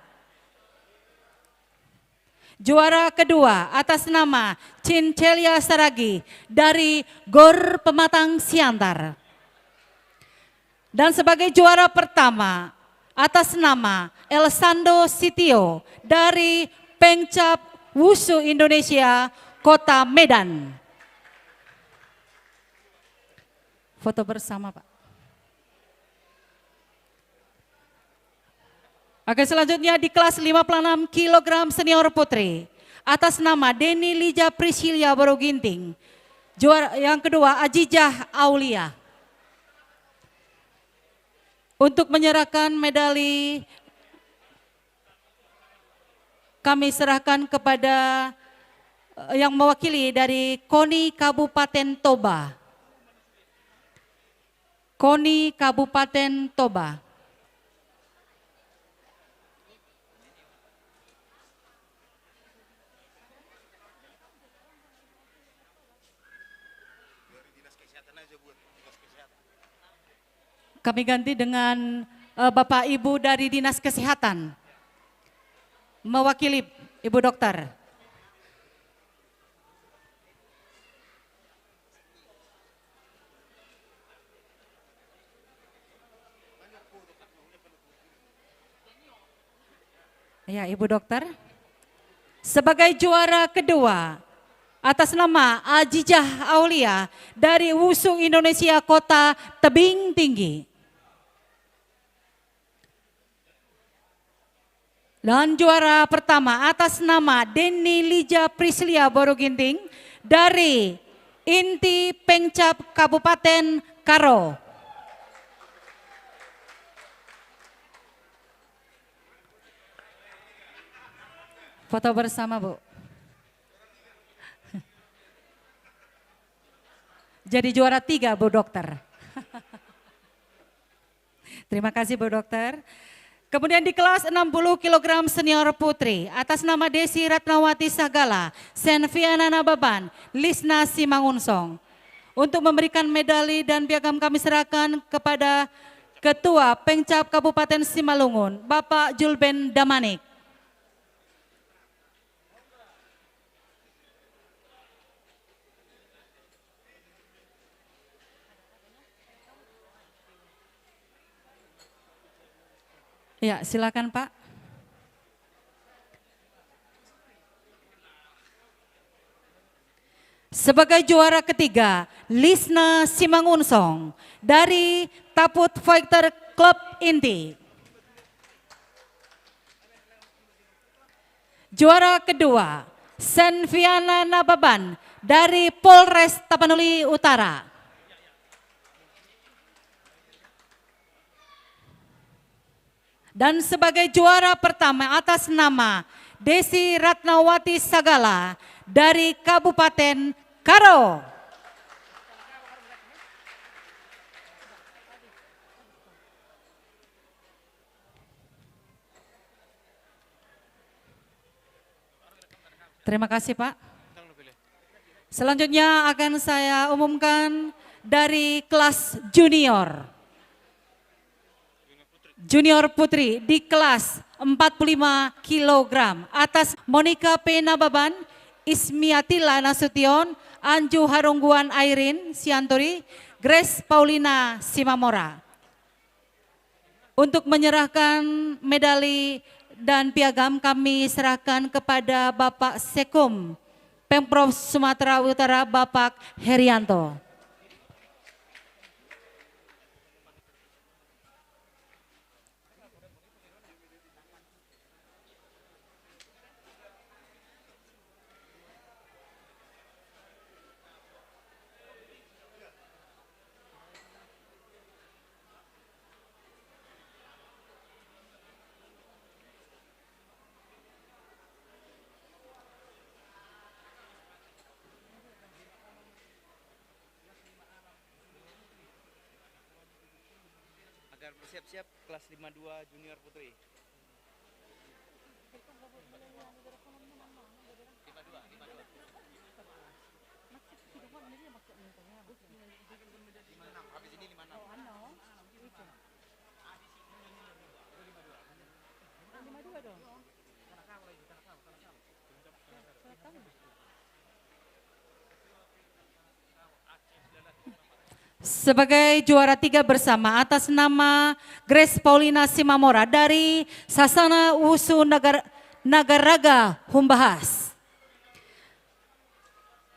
Juara kedua atas nama Cincelia Saragi dari Gor Pematang Siantar. Dan sebagai juara pertama atas nama Elsando Sitio dari Pengcap Wusu Indonesia Kota Medan. Foto bersama, Pak. Oke, selanjutnya di kelas 56 kg senior putri atas nama Deni Lija Priscilia Boroginting. Juara yang kedua Ajijah Aulia. Untuk menyerahkan medali kami serahkan kepada yang mewakili dari KONI Kabupaten Toba. KONI Kabupaten Toba. Kami ganti dengan Bapak Ibu dari Dinas Kesehatan. Mewakili Ibu Dokter. Ya, Ibu Dokter. Sebagai juara kedua atas nama Ajijah Aulia dari Wusu Indonesia Kota Tebing Tinggi. Dan juara pertama atas nama Deni Lija Priscilia Boroginting dari Inti Pengcap Kabupaten Karo. Foto bersama, Bu. Jadi juara 3, Bu Dokter. Terima kasih, Bu Dokter. Kemudian di kelas 60 kg senior putri atas nama Desi Ratnawati Sagala, Senviana Nababan, Lisna Simangunsong. Untuk memberikan medali dan piagam kami serahkan kepada Ketua Pengcap Kabupaten Simalungun, Bapak Julben Damanik. Ya, silakan Pak. Sebagai juara ketiga, Lisna Simangunsong dari Taput Fighter Club Inti. Juara kedua, Senviana Nababan dari Polres Tapanuli Utara. Dan sebagai juara pertama atas nama Desi Ratnawati Sagala dari Kabupaten Karo. Terima kasih, Pak. Selanjutnya akan saya umumkan dari kelas junior. Junior putri di kelas 45 kg atas Monica P. Nababan, Ismiatila Nasution, Anju Harungguan Airin Sianturi, Grace Paulina Simamora. Untuk menyerahkan medali dan piagam kami serahkan kepada Bapak Sekum Pemprov Sumatera Utara, Bapak Herianto. Agar bersiap-siap kelas 52 junior putri. Sebagai juara 3 bersama atas nama Grace Paulina Simamora dari Sasana Wusu Nagaraga Humbahas.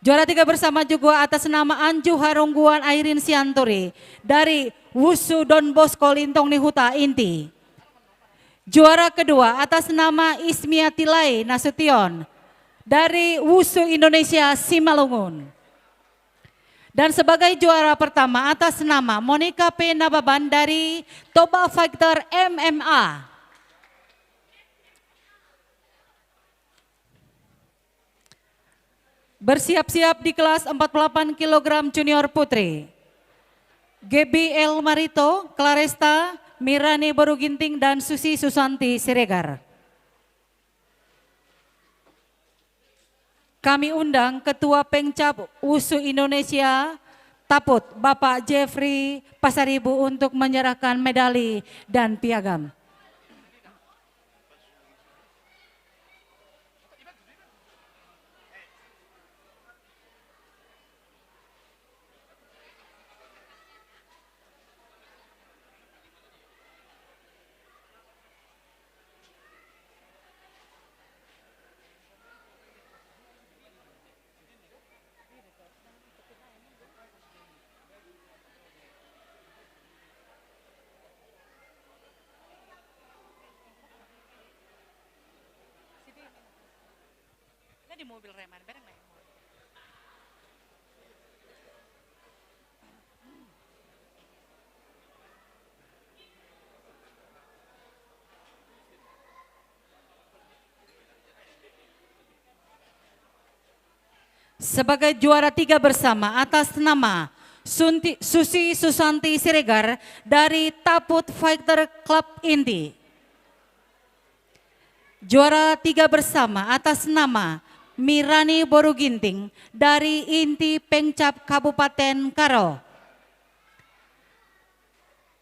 Juara 3 bersama juga atas nama Anju Harungguan Airin Sianturi dari Wusu Don Bosco Lintong Nihuta Inti. Juara kedua atas nama Ismiatilai Nasution dari Wusu Indonesia Simalungun. Dan sebagai juara pertama atas nama Monica P. Nababan dari Toba Fighter MMA. Bersiap-siap di kelas 48 kg junior putri. GBL Marito, Claresta, Mirani Boruginting, dan Susi Susanti Siregar. Kami undang Ketua Pengcap Wusu Indonesia Taput, Bapak Jeffrey Pasaribu untuk menyerahkan medali dan piagam. Di mobil Reman, bareng naik. Sebagai juara 3 bersama atas nama Susi Susanti Siregar dari Taput Fighter Club Inti. Juara 3 bersama atas nama Mirani Boruginting dari Inti Pengcap Kabupaten Karo.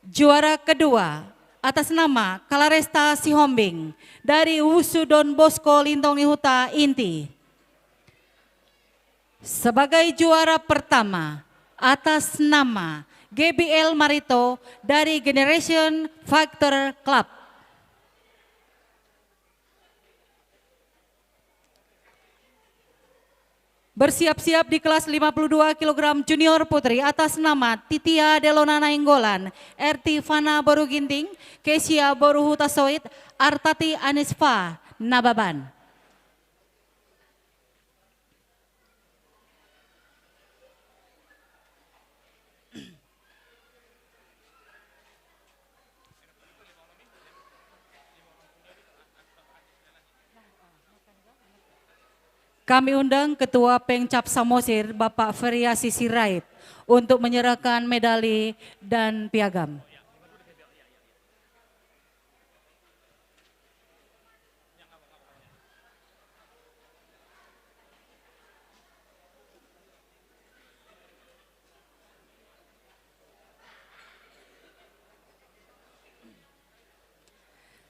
Juara kedua atas nama Claresta Sihombing dari Wusu Don Bosco Lintong Nihuta Inti. Sebagai juara pertama atas nama GBL Marito dari Generation Fighter Club. Bersiap-siap di kelas 52 kg junior putri atas nama Titia Delona Nainggolan, RT Fana Boruginting, Kesia Boruhutasoid, Artati Anisfa Nababan. Kami undang Ketua Pengcap Samosir, Bapak Feriasi Sirait, untuk menyerahkan medali dan piagam.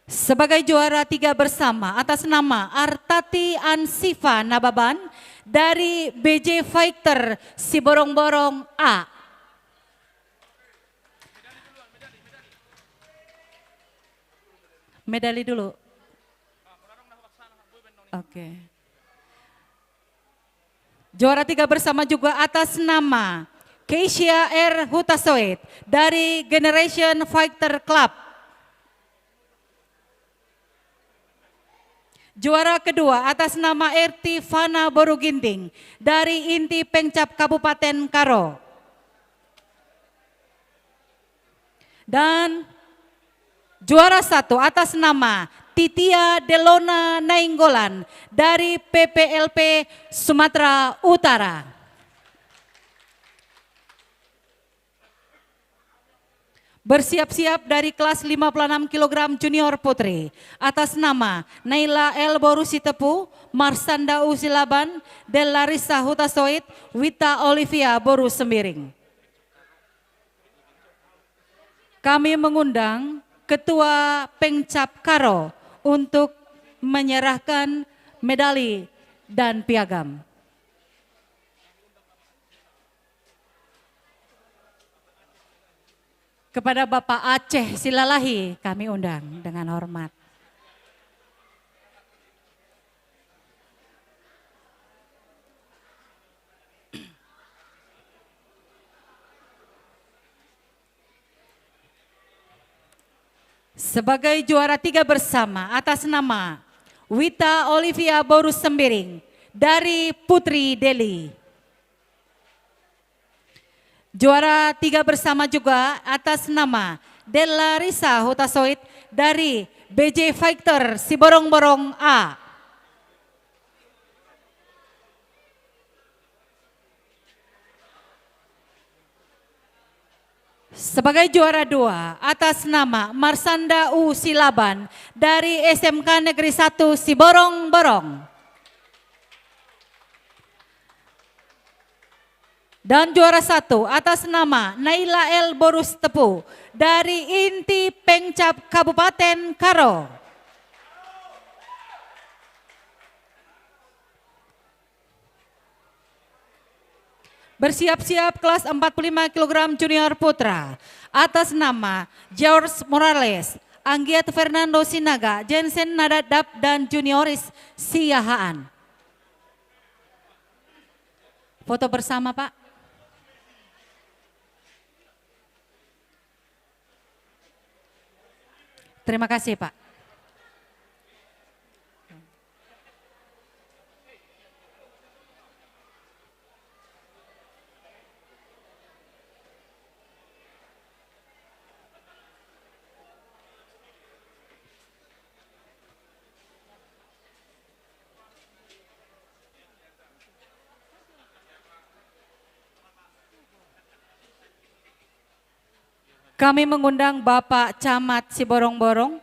Sebagai juara 3 bersama atas nama Artati Ansifa Nababan dari BJ Fighter Siborong-Borong A. Medali dulu. Oke. Juara 3 bersama juga atas nama Keisha R. Hutasoit dari Generation Fighter Club. Juara kedua atas nama RT Fana Boruginting dari Inti Pengcap Kabupaten Karo. Dan juara 1 atas nama Titia Delona Nainggolan dari PPLP Sumatera Utara. Bersiap-siap dari kelas 56 kg junior putri atas nama Naila El Borusi Tepu, Marsanda Usilaban, Del Larissa Hutasoit, Wita Olivia Boru Sembiring. Kami mengundang Ketua Pengcap Karo untuk menyerahkan medali dan piagam. Kepada Bapak Aceh Silalahi kami undang dengan hormat. Sebagai juara 3 bersama atas nama Wita Olivia Boru Sembiring dari Putri Deli. Juara 3 bersama juga atas nama Del Larissa Hutasoit dari BJ Fighter Siborong-Borong A. Sebagai juara 2 atas nama Marsanda U Silaban dari SMK Negeri 1 Siborong-Borong. Dan juara 1 atas nama Naila El Borus Tepu dari Inti Pengcap Kabupaten Karo. Bersiap-siap kelas 45 kg junior putra atas nama George Morales, Anggiat Fernando Sinaga, Jensen Nadadap dan Junioris Siahaan. Foto bersama Pak. Terima kasih Pak. Kami mengundang Bapak Camat Siborong-Borong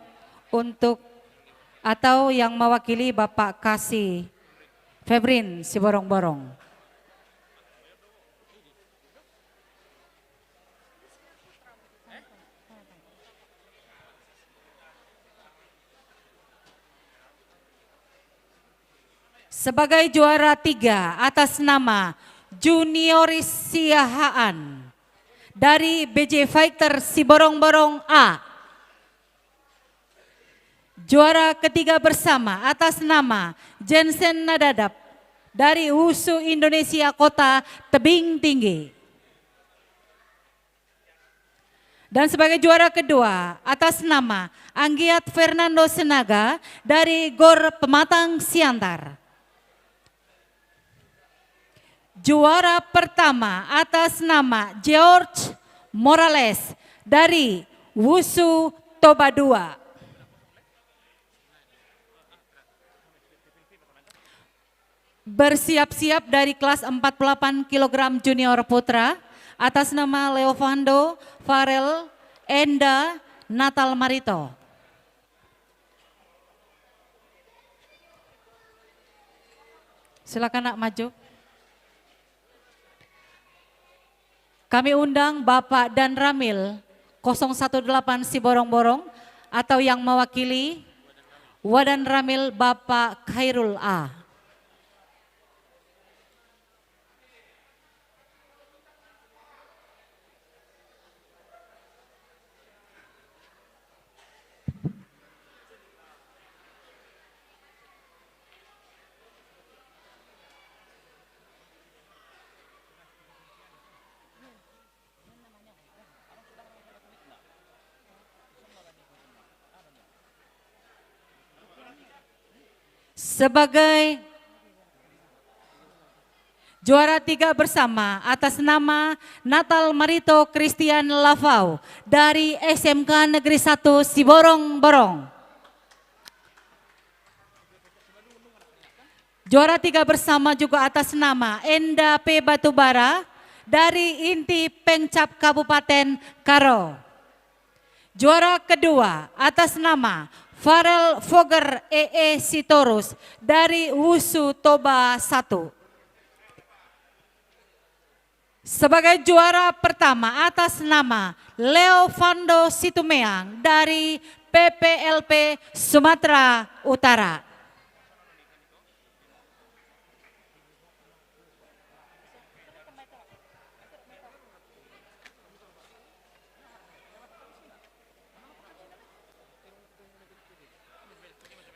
untuk atau yang mewakili Bapak Kasih Febrin Siborong-Borong. Sebagai juara 3 atas nama Junioris Siahaan dari BJ Fighter Siborong-Borong A. Juara ketiga bersama atas nama Jensen Nadadap dari WUSU Indonesia Kota Tebing Tinggi. Dan sebagai juara kedua atas nama Anggiat Fernando Senaga dari GOR Pematang Siantar. Juara pertama atas nama George Morales dari WUSU Toba II. Bersiap-siap dari kelas 48 kg junior putra atas nama Leovando Farel Enda Natal Marito. Silakan nak maju. Kami undang Bapak Dan Ramil 018 Siborong-Borong atau yang mewakili Wadan Ramil Bapak Khairul A. Sebagai juara 3 bersama atas nama Natal Marito Christian Lavau dari SMK Negeri 1 Siborong-Borong. Juara 3 bersama juga atas nama Enda P. Batubara dari Inti Pengcap Kabupaten Karo. Juara kedua atas nama Farel Foger EE Sitorus dari Wusu Toba 1. Sebagai juara pertama atas nama Leo Fando Situmeang dari PPLP Sumatera Utara.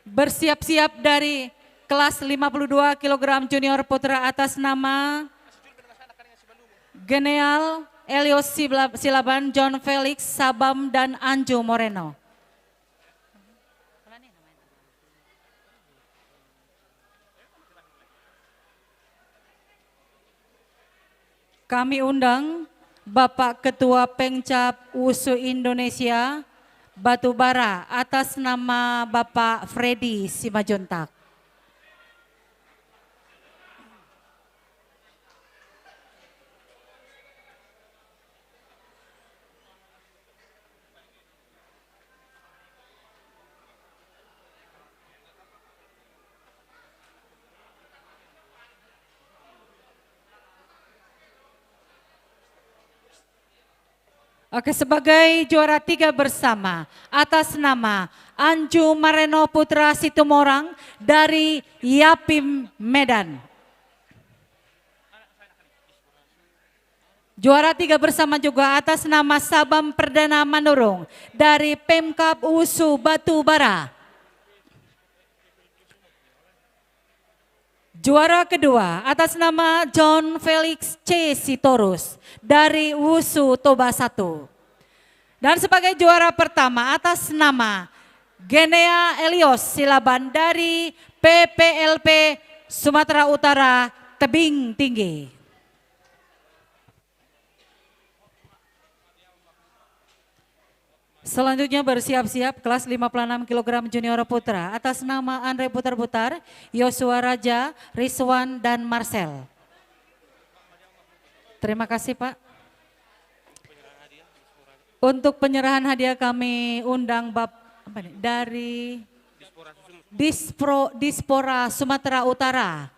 Bersiap-siap dari kelas 52 kg junior putra atas nama Geneal Elios Silaban, John Felix Sabam, dan Anjo Moreno. Kami undang Bapak Ketua Pengcap Wusu Indonesia Batubara atas nama Bapak Freddy Simajontak. Oke, sebagai juara 3 bersama atas nama Anju Mareno Putra Situmorang dari Yapim Medan. Juara 3 bersama juga atas nama Sabam Perdana Manurung dari Pemkab Wusu Batubara. Juara kedua atas nama John Felix C. Sitorus dari Wusu Toba 1. Dan sebagai juara pertama atas nama Genea Elios Silaban dari PPLP Sumatera Utara Tebing Tinggi. Selanjutnya bersiap-siap kelas 56 kg junior putra atas nama Andre Butar-Butar, Yosua Raja, Rizwan, dan Marcel. Terima kasih Pak. Untuk penyerahan hadiah kami undang dari Dispora Sumatera Utara,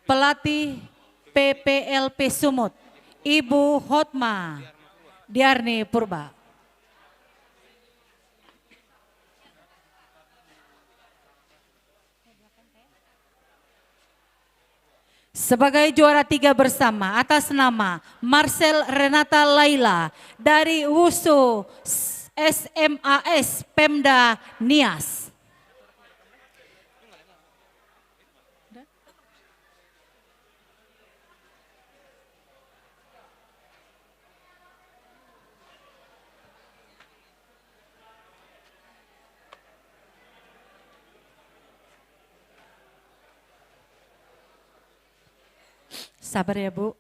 pelatih PPLP Sumut, Ibu Hotma Diarni Purba. Sebagai juara 3 bersama atas nama Marcel Renata Laila dari Wusu SMAS Pemda Nias. Sabar ya Bu.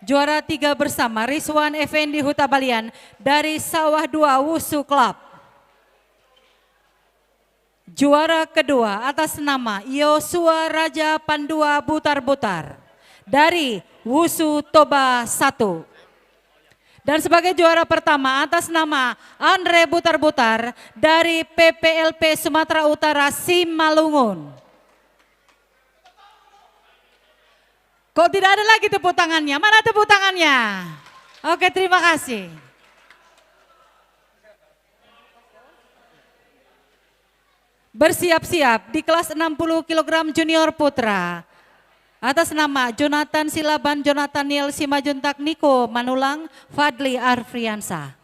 Juara 3 bersama Rizwan Effendi Hutabalian dari Sawah 2 Wusu Club. Juara kedua atas nama Yosua Raja Pandua Butar-Butar dari Wusu Toba 1. Dan sebagai juara pertama atas nama Andre Butar-Butar dari PPLP Sumatera Utara Simalungun. Kok tidak ada lagi tepuk tangannya? Mana tepuk tangannya? Oke, terima kasih. Bersiap-siap di kelas 60 kg junior putra. Atas nama Jonathan Silaban, Jonathan Niel Simajuntak, Niko Manulang, Fadli Arfriansa.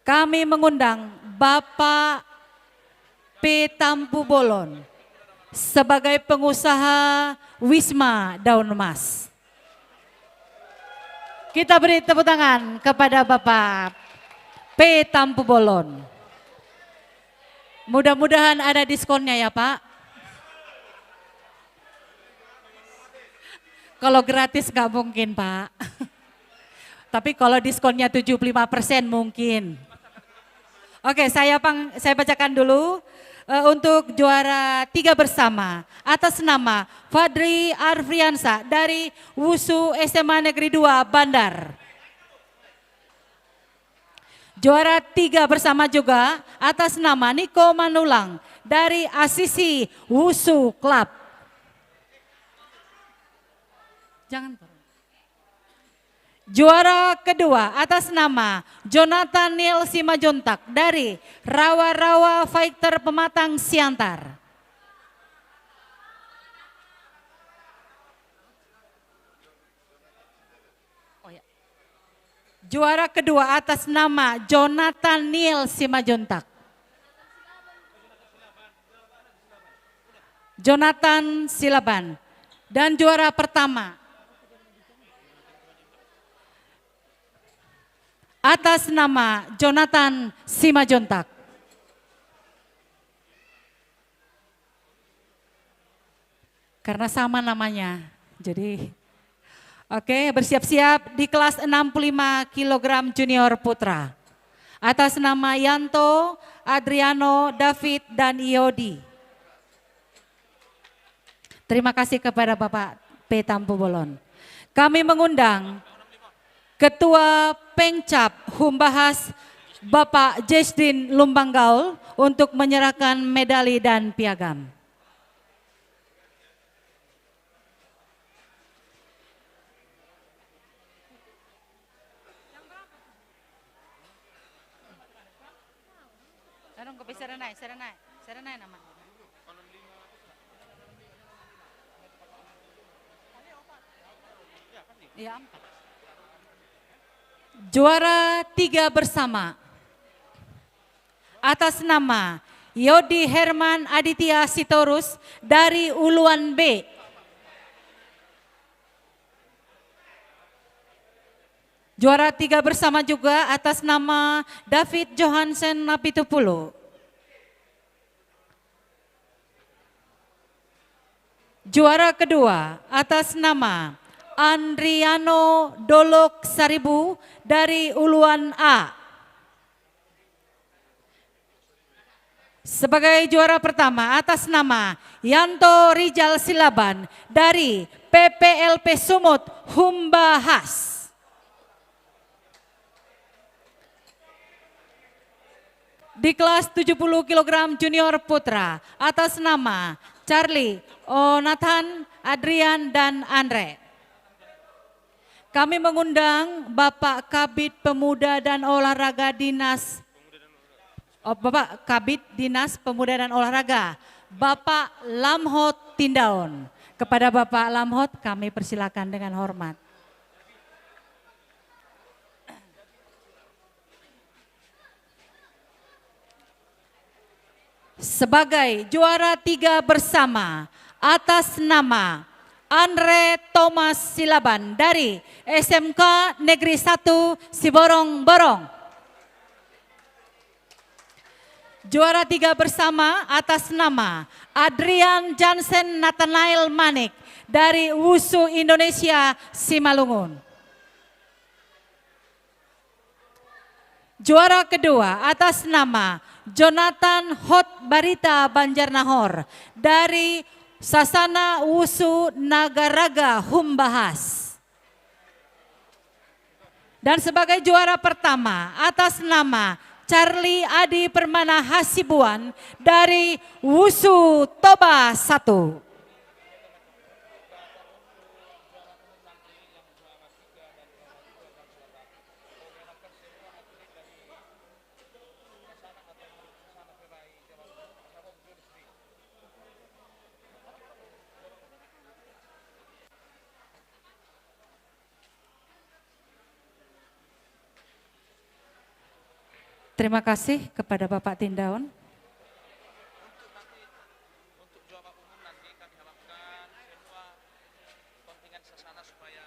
Kami mengundang Bapak P. Tampu Bolon sebagai pengusaha Wisma Daun Emas. Kita beri tepuk tangan kepada Bapak P. Tampu Bolon. Mudah-mudahan ada diskonnya ya Pak. Kalau gratis nggak mungkin Pak. Tapi kalau diskonnya 75% mungkin. Oke, saya bacakan dulu untuk juara 3 bersama atas nama Fadli Arfriansa dari WUSU SMA Negeri 2 Bandar. Juara 3 bersama juga atas nama Niko Manulang dari Asisi WUSU Club. Jangan. Juara kedua atas nama Jonathan Niel Simajuntak dari Rawa-Rawa Fighter Pematang Siantar. Juara kedua atas nama Jonathan Niel Simajuntak. Jonathan Silaban. Dan juara pertama atas nama Jonathan Simajuntak. Karena sama namanya, jadi oke, bersiap-siap di kelas 65 kg junior putra. Atas nama Yanto, Adriano, David, dan Iodi. Terima kasih kepada Bapak P. Tampu Bolon. Kami mengundang Ketua Pengcap Humbahas Bapak Jesdin Lumbanggaul untuk menyerahkan medali dan piagam. Serenai nama. Ya, 4. Juara 3 bersama atas nama Yodi Herman Aditya Sitorus dari Uluan B. Juara 3 bersama juga atas nama David Johansen Napitupulu. Juara kedua atas nama Andriano Dolok Saribu dari Uluan A. Sebagai juara pertama atas nama Yanto Rijal Silaban dari PPLP Sumut Humbahas. Di kelas 70 kg junior putra atas nama Charlie, Nathan, Adrian, dan Andre. Kami mengundang Bapak Kabid Pemuda dan Olahraga Dinas, Bapak Kabid Dinas Pemuda dan Olahraga, Bapak Lamhot Tindaon. Kepada Bapak Lamhot kami persilakan dengan hormat. Sebagai juara 3 bersama atas nama Andre Thomas Silaban dari SMK Negeri 1 Siborong-Borong. Juara 3 bersama atas nama Adrian Jansen Nathanael Manik dari WUSU Indonesia Simalungun. Juara kedua atas nama Jonathan Hot Barita Banjarnahor dari Sasana WUSU Nagaraga Humbahas. Dan sebagai juara pertama atas nama Charlie Adi Permana Hasibuan dari WUSU Toba 1. Terima kasih kepada Bapak Tindaun. Untuk juara umum nanti kami harapkan semua kontingen sesana supaya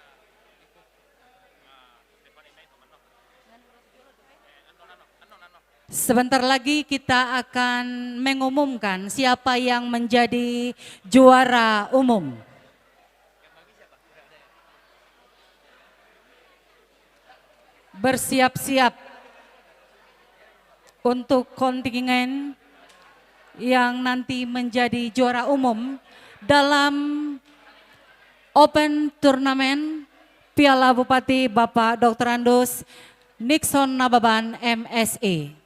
ikut. Depan ini teman-teman. Sebentar lagi kita akan mengumumkan siapa yang menjadi juara umum. Bersiap-siap untuk kontingen yang nanti menjadi juara umum dalam Open Turnamen Piala Bupati Bapak Dr. Andus Nixon Nababan MSI.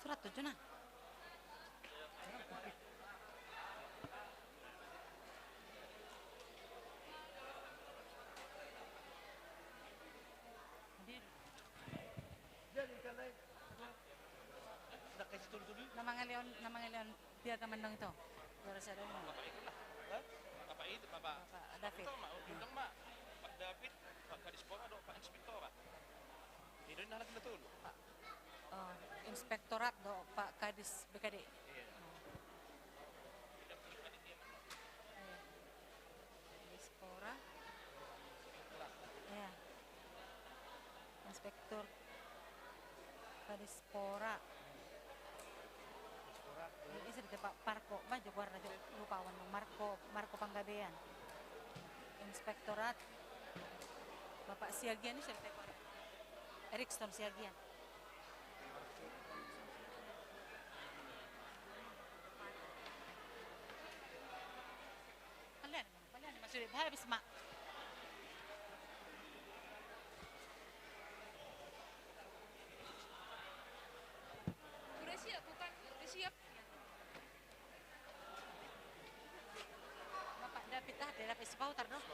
Surat 7 nah. Nama ngelion dia teman dong itu. Biar saya dong. Bapak itu, Bapak David. undang Mak, Pak David, Pak Kadispora, Pak Inspektorat. Ini dah betul. Inspektorat do Pak Kadis BKD. Inspektora. Ya. Inspektur Kadispora. Ini sedikit Pak Parko, maju warna lupa warna Marco Panggabean. Inspektorat Bapak Siagian ini sedikit Erikson Siagian. Kalian masih habis mak. Udah siap bukan? Udah siap. Bapak David David Spautar dong.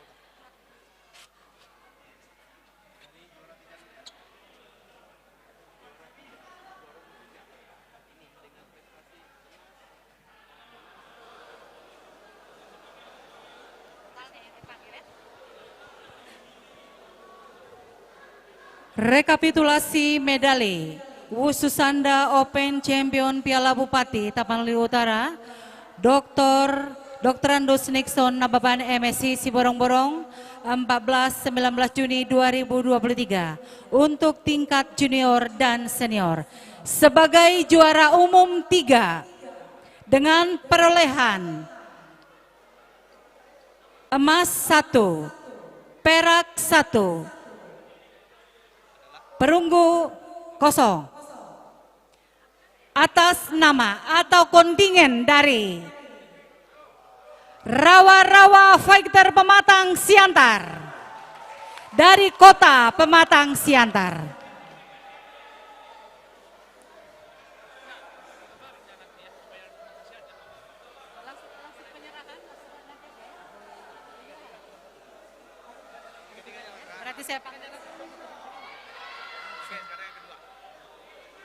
Rekapitulasi medali Wusu Sanda Open Champion Piala Bupati Tapanuli Utara Dr. Andus Nixon Nababan MSI Siborong-Borong 14-19 Juni 2023 untuk tingkat junior dan senior sebagai juara umum 3 dengan perolehan emas 1, perak 1, perunggu 0 atas nama atau kontingen dari Rawa-Rawa Fighter Pematang Siantar dari kota Pematang Siantar. Berarti saya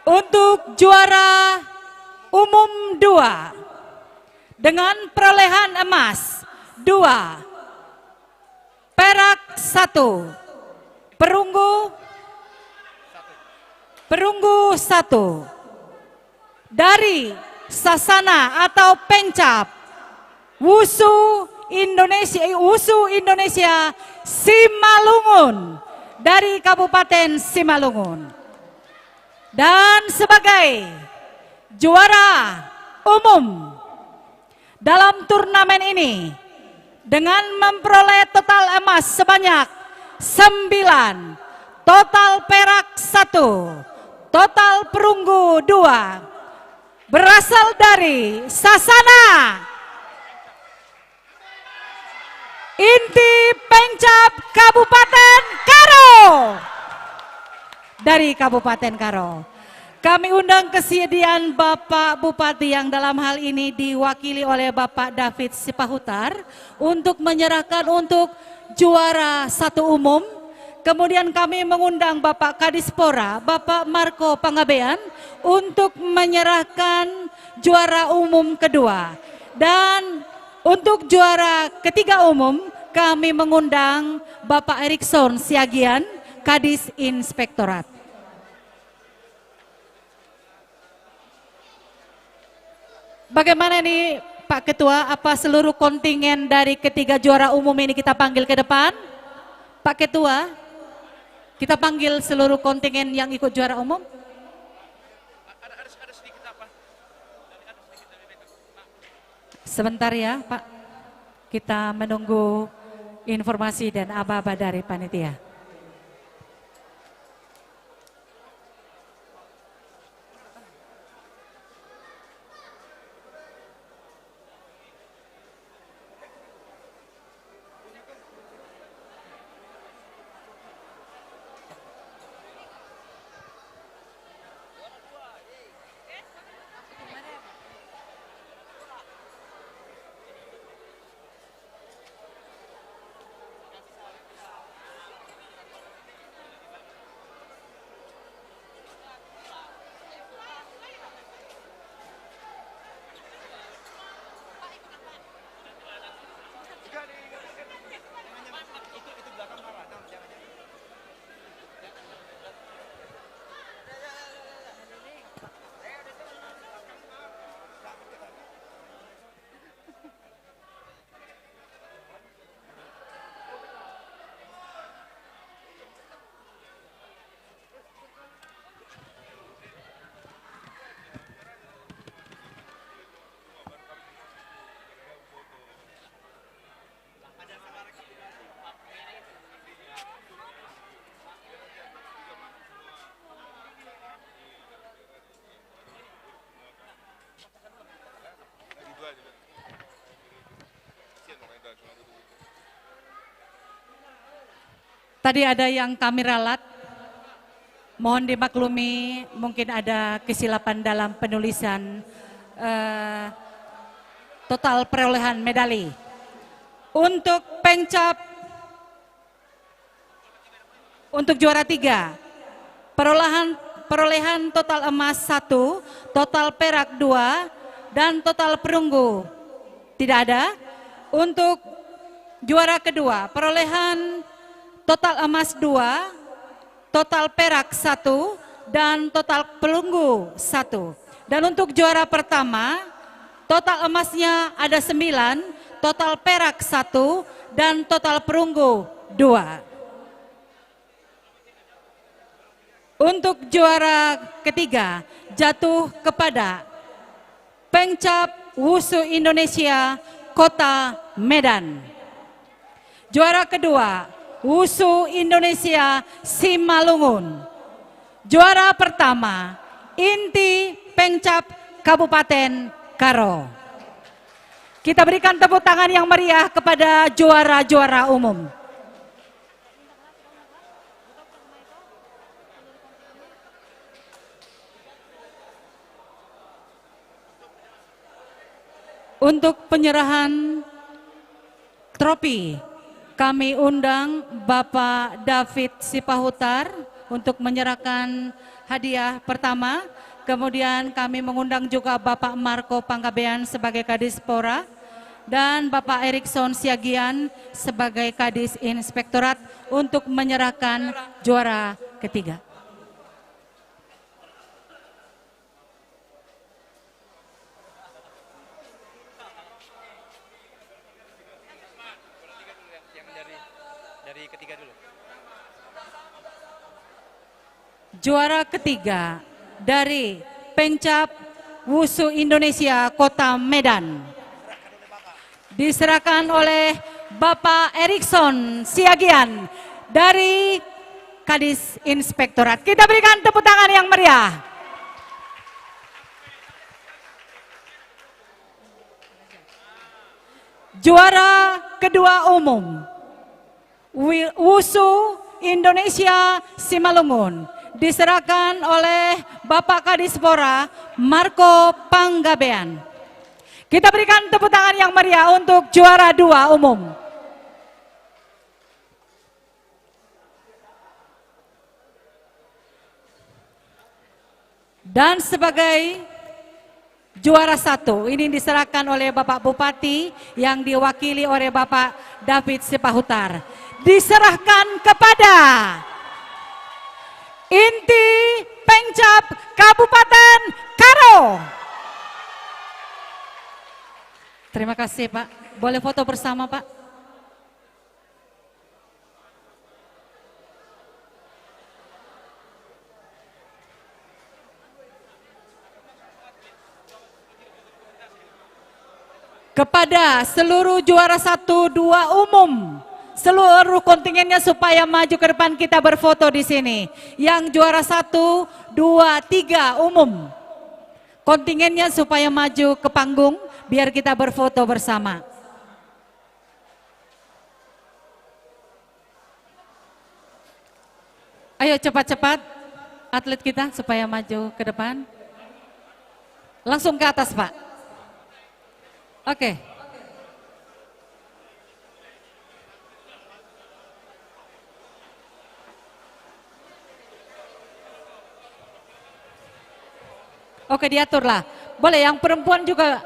untuk juara umum 2 dengan perolehan emas 2, perak 1, perunggu 1 dari Sasana atau Pencap Wusu Indonesia Simalungun dari Kabupaten Simalungun. Dan sebagai juara umum dalam turnamen ini dengan memperoleh total emas sebanyak 9, total perak 1, total perunggu 2 berasal dari Sasana Inti Pencap Kabupaten Karo. Dari Kabupaten Karo. Kami undang kesediaan Bapak Bupati yang dalam hal ini diwakili oleh Bapak David Sipahutar untuk menyerahkan untuk juara 1 umum Kemudian kami mengundang Bapak Kadispora, Bapak Marco Panggabean untuk menyerahkan juara umum kedua. Dan untuk juara ketiga umum kami mengundang Bapak Erikson Siagian, Kadis Inspektorat. Bagaimana nih Pak Ketua, apa seluruh kontingen dari ketiga juara umum ini kita panggil ke depan? Pak Ketua, kita panggil seluruh kontingen yang ikut juara umum. Sebentar ya Pak, kita menunggu informasi dan aba-aba dari panitia. Tadi ada yang kami ralat, mohon dimaklumi mungkin ada kesilapan dalam penulisan total perolehan medali. Untuk pencap, untuk juara 3, perolehan total emas 1, total perak 2, dan total perunggu tidak ada. Untuk juara kedua, perolehan total emas 2, total perak 1, dan total perunggu 1. Dan untuk juara pertama, total emasnya ada 9, total perak 1, dan total perunggu 2. Untuk juara ketiga, jatuh kepada Pencap Wusu Indonesia Kota Medan. Juara kedua, Wusu Indonesia Simalungun. Juara pertama, Inti Pencap Kabupaten Karo. Kita berikan tepuk tangan yang meriah kepada juara-juara umum. Untuk penyerahan trofi, kami undang Bapak David Sipahutar untuk menyerahkan hadiah pertama. Kemudian kami mengundang juga Bapak Marco Panggabean sebagai Kadispora dan Bapak Erikson Siagian sebagai Kadis Inspektorat untuk menyerahkan juara ketiga. Juara ketiga dari Pencap Wusu Indonesia Kota Medan diserahkan oleh Bapak Erikson Siagian dari Kadis Inspektorat. Kita berikan tepuk tangan yang meriah. Juara kedua umum Wusu Indonesia Simalungun diserahkan oleh Bapak Kadispora Marco Panggabean. Kita berikan tepuk tangan yang meriah untuk juara 2 umum. Dan sebagai juara 1 ini diserahkan oleh Bapak Bupati yang diwakili oleh Bapak David Sipahutar. Diserahkan kepada Inti Pengcap Kabupaten Karo. Terima kasih Pak. Boleh foto bersama Pak? Kepada seluruh juara 1, 2 umum, seluruh kontingennya supaya maju ke depan kita berfoto di sini. Yang juara 1, 2, 3 umum, kontingennya supaya maju ke panggung biar kita berfoto bersama. Ayo cepat-cepat atlet kita supaya maju ke depan. Langsung ke atas Pak. Oke. Oke, diaturlah. Boleh yang perempuan juga.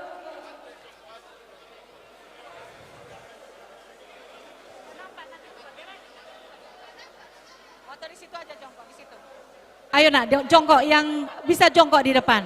Atau di situ aja jongkok, di situ. Ayo nak, jongkok yang bisa jongkok di depan.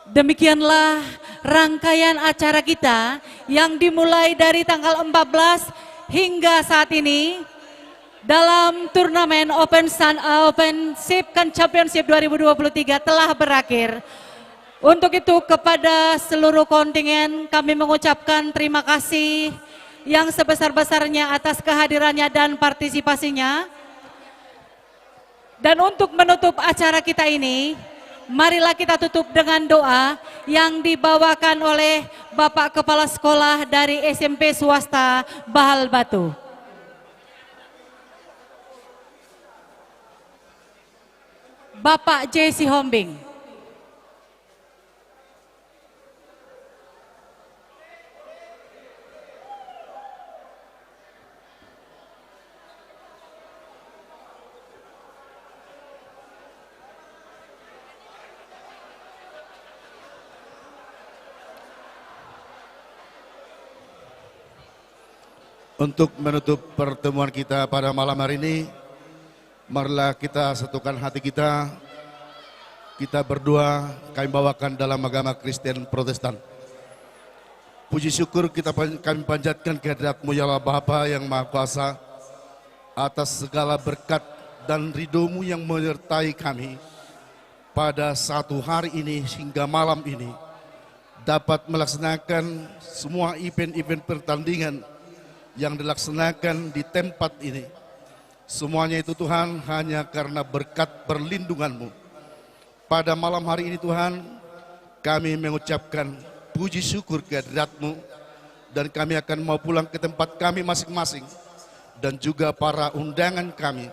Demikianlah rangkaian acara kita yang dimulai dari tanggal 14 hingga saat ini dalam turnamen Open Ship Championship 2023 telah berakhir. Untuk itu kepada seluruh kontingen kami mengucapkan terima kasih yang sebesar-besarnya atas kehadirannya dan partisipasinya. Dan untuk menutup acara kita ini, marilah kita tutup dengan doa yang dibawakan oleh Bapak Kepala Sekolah dari SMP Swasta Bahal Batu. Bapak J. Sihombing. Untuk menutup pertemuan kita pada malam hari ini, marilah kita satukan hati kita kita berdua kami bawakan dalam agama Kristen Protestan. Puji syukur kami panjatkan kehadirat-Mu ya Allah Bapa yang Maha Kuasa atas segala berkat dan ridho-Mu yang menyertai kami pada satu hari ini hingga malam ini dapat melaksanakan semua event-event pertandingan yang dilaksanakan di tempat ini. Semuanya itu Tuhan hanya karena berkat perlindungan-Mu. Pada malam hari ini Tuhan, kami mengucapkan puji syukur kehadirat-Mu dan kami akan mau pulang ke tempat kami masing-masing dan juga para undangan kami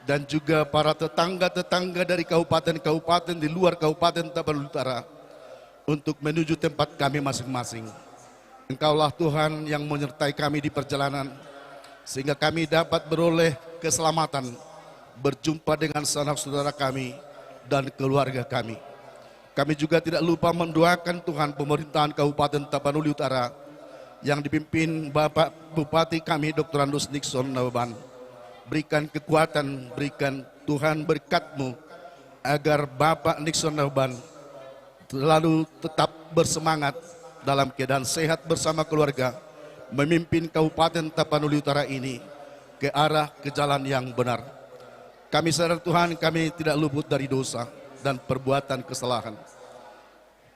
dan juga para tetangga-tetangga dari kabupaten-kabupaten di luar Kabupaten Tapanuli Utara untuk menuju tempat kami masing-masing. Engkaulah Tuhan yang menyertai kami di perjalanan sehingga kami dapat beroleh keselamatan berjumpa dengan sanak saudara kami dan keluarga kami. Kami juga tidak lupa mendoakan Tuhan pemerintahan Kabupaten Tapanuli Utara yang dipimpin Bapak Bupati kami Dr. Andus Nixon Nababan. Berikan kekuatan, berikan Tuhan berkat-Mu agar Bapak Nixon Nababan selalu tetap bersemangat dalam keadaan sehat bersama keluarga memimpin Kabupaten Tapanuli Utara ini ke arah ke jalan yang benar. Kami sadar Tuhan kami tidak luput dari dosa dan perbuatan kesalahan.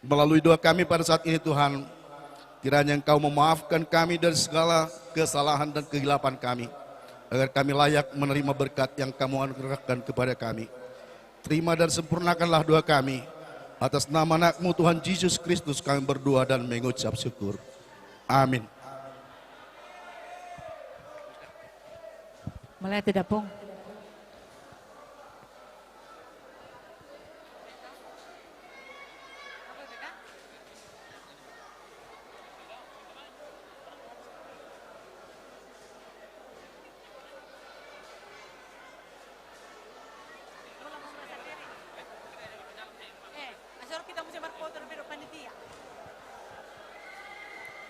Melalui doa kami pada saat ini Tuhan, kiranya Engkau memaafkan kami dari segala kesalahan dan kehilapan kami, agar kami layak menerima berkat yang Kamu anugerahkan kepada kami. Terima dan sempurnakanlah doa kami. Atas nama anak-Mu Tuhan Yesus Kristus kami berdoa dan mengucap syukur. Amin. Mulai tidak Pung?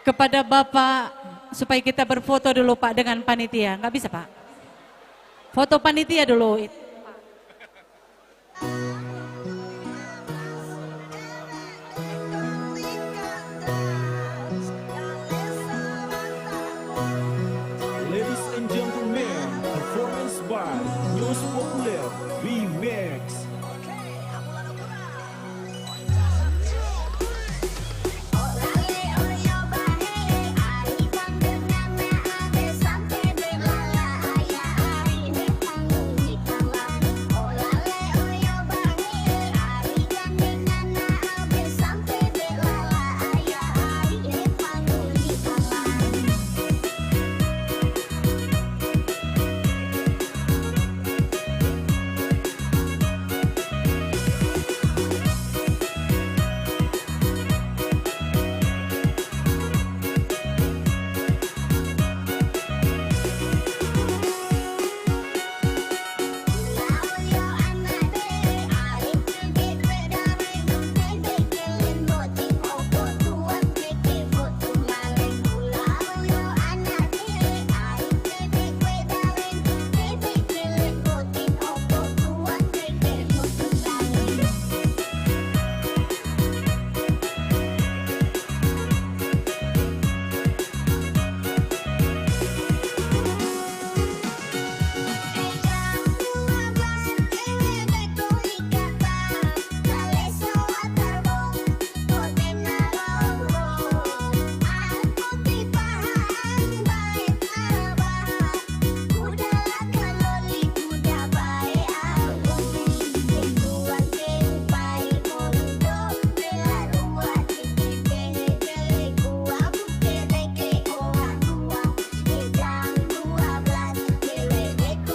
Kepada Bapak, supaya kita berfoto dulu Pak dengan panitia. Nggak bisa Pak? Foto panitia dulu.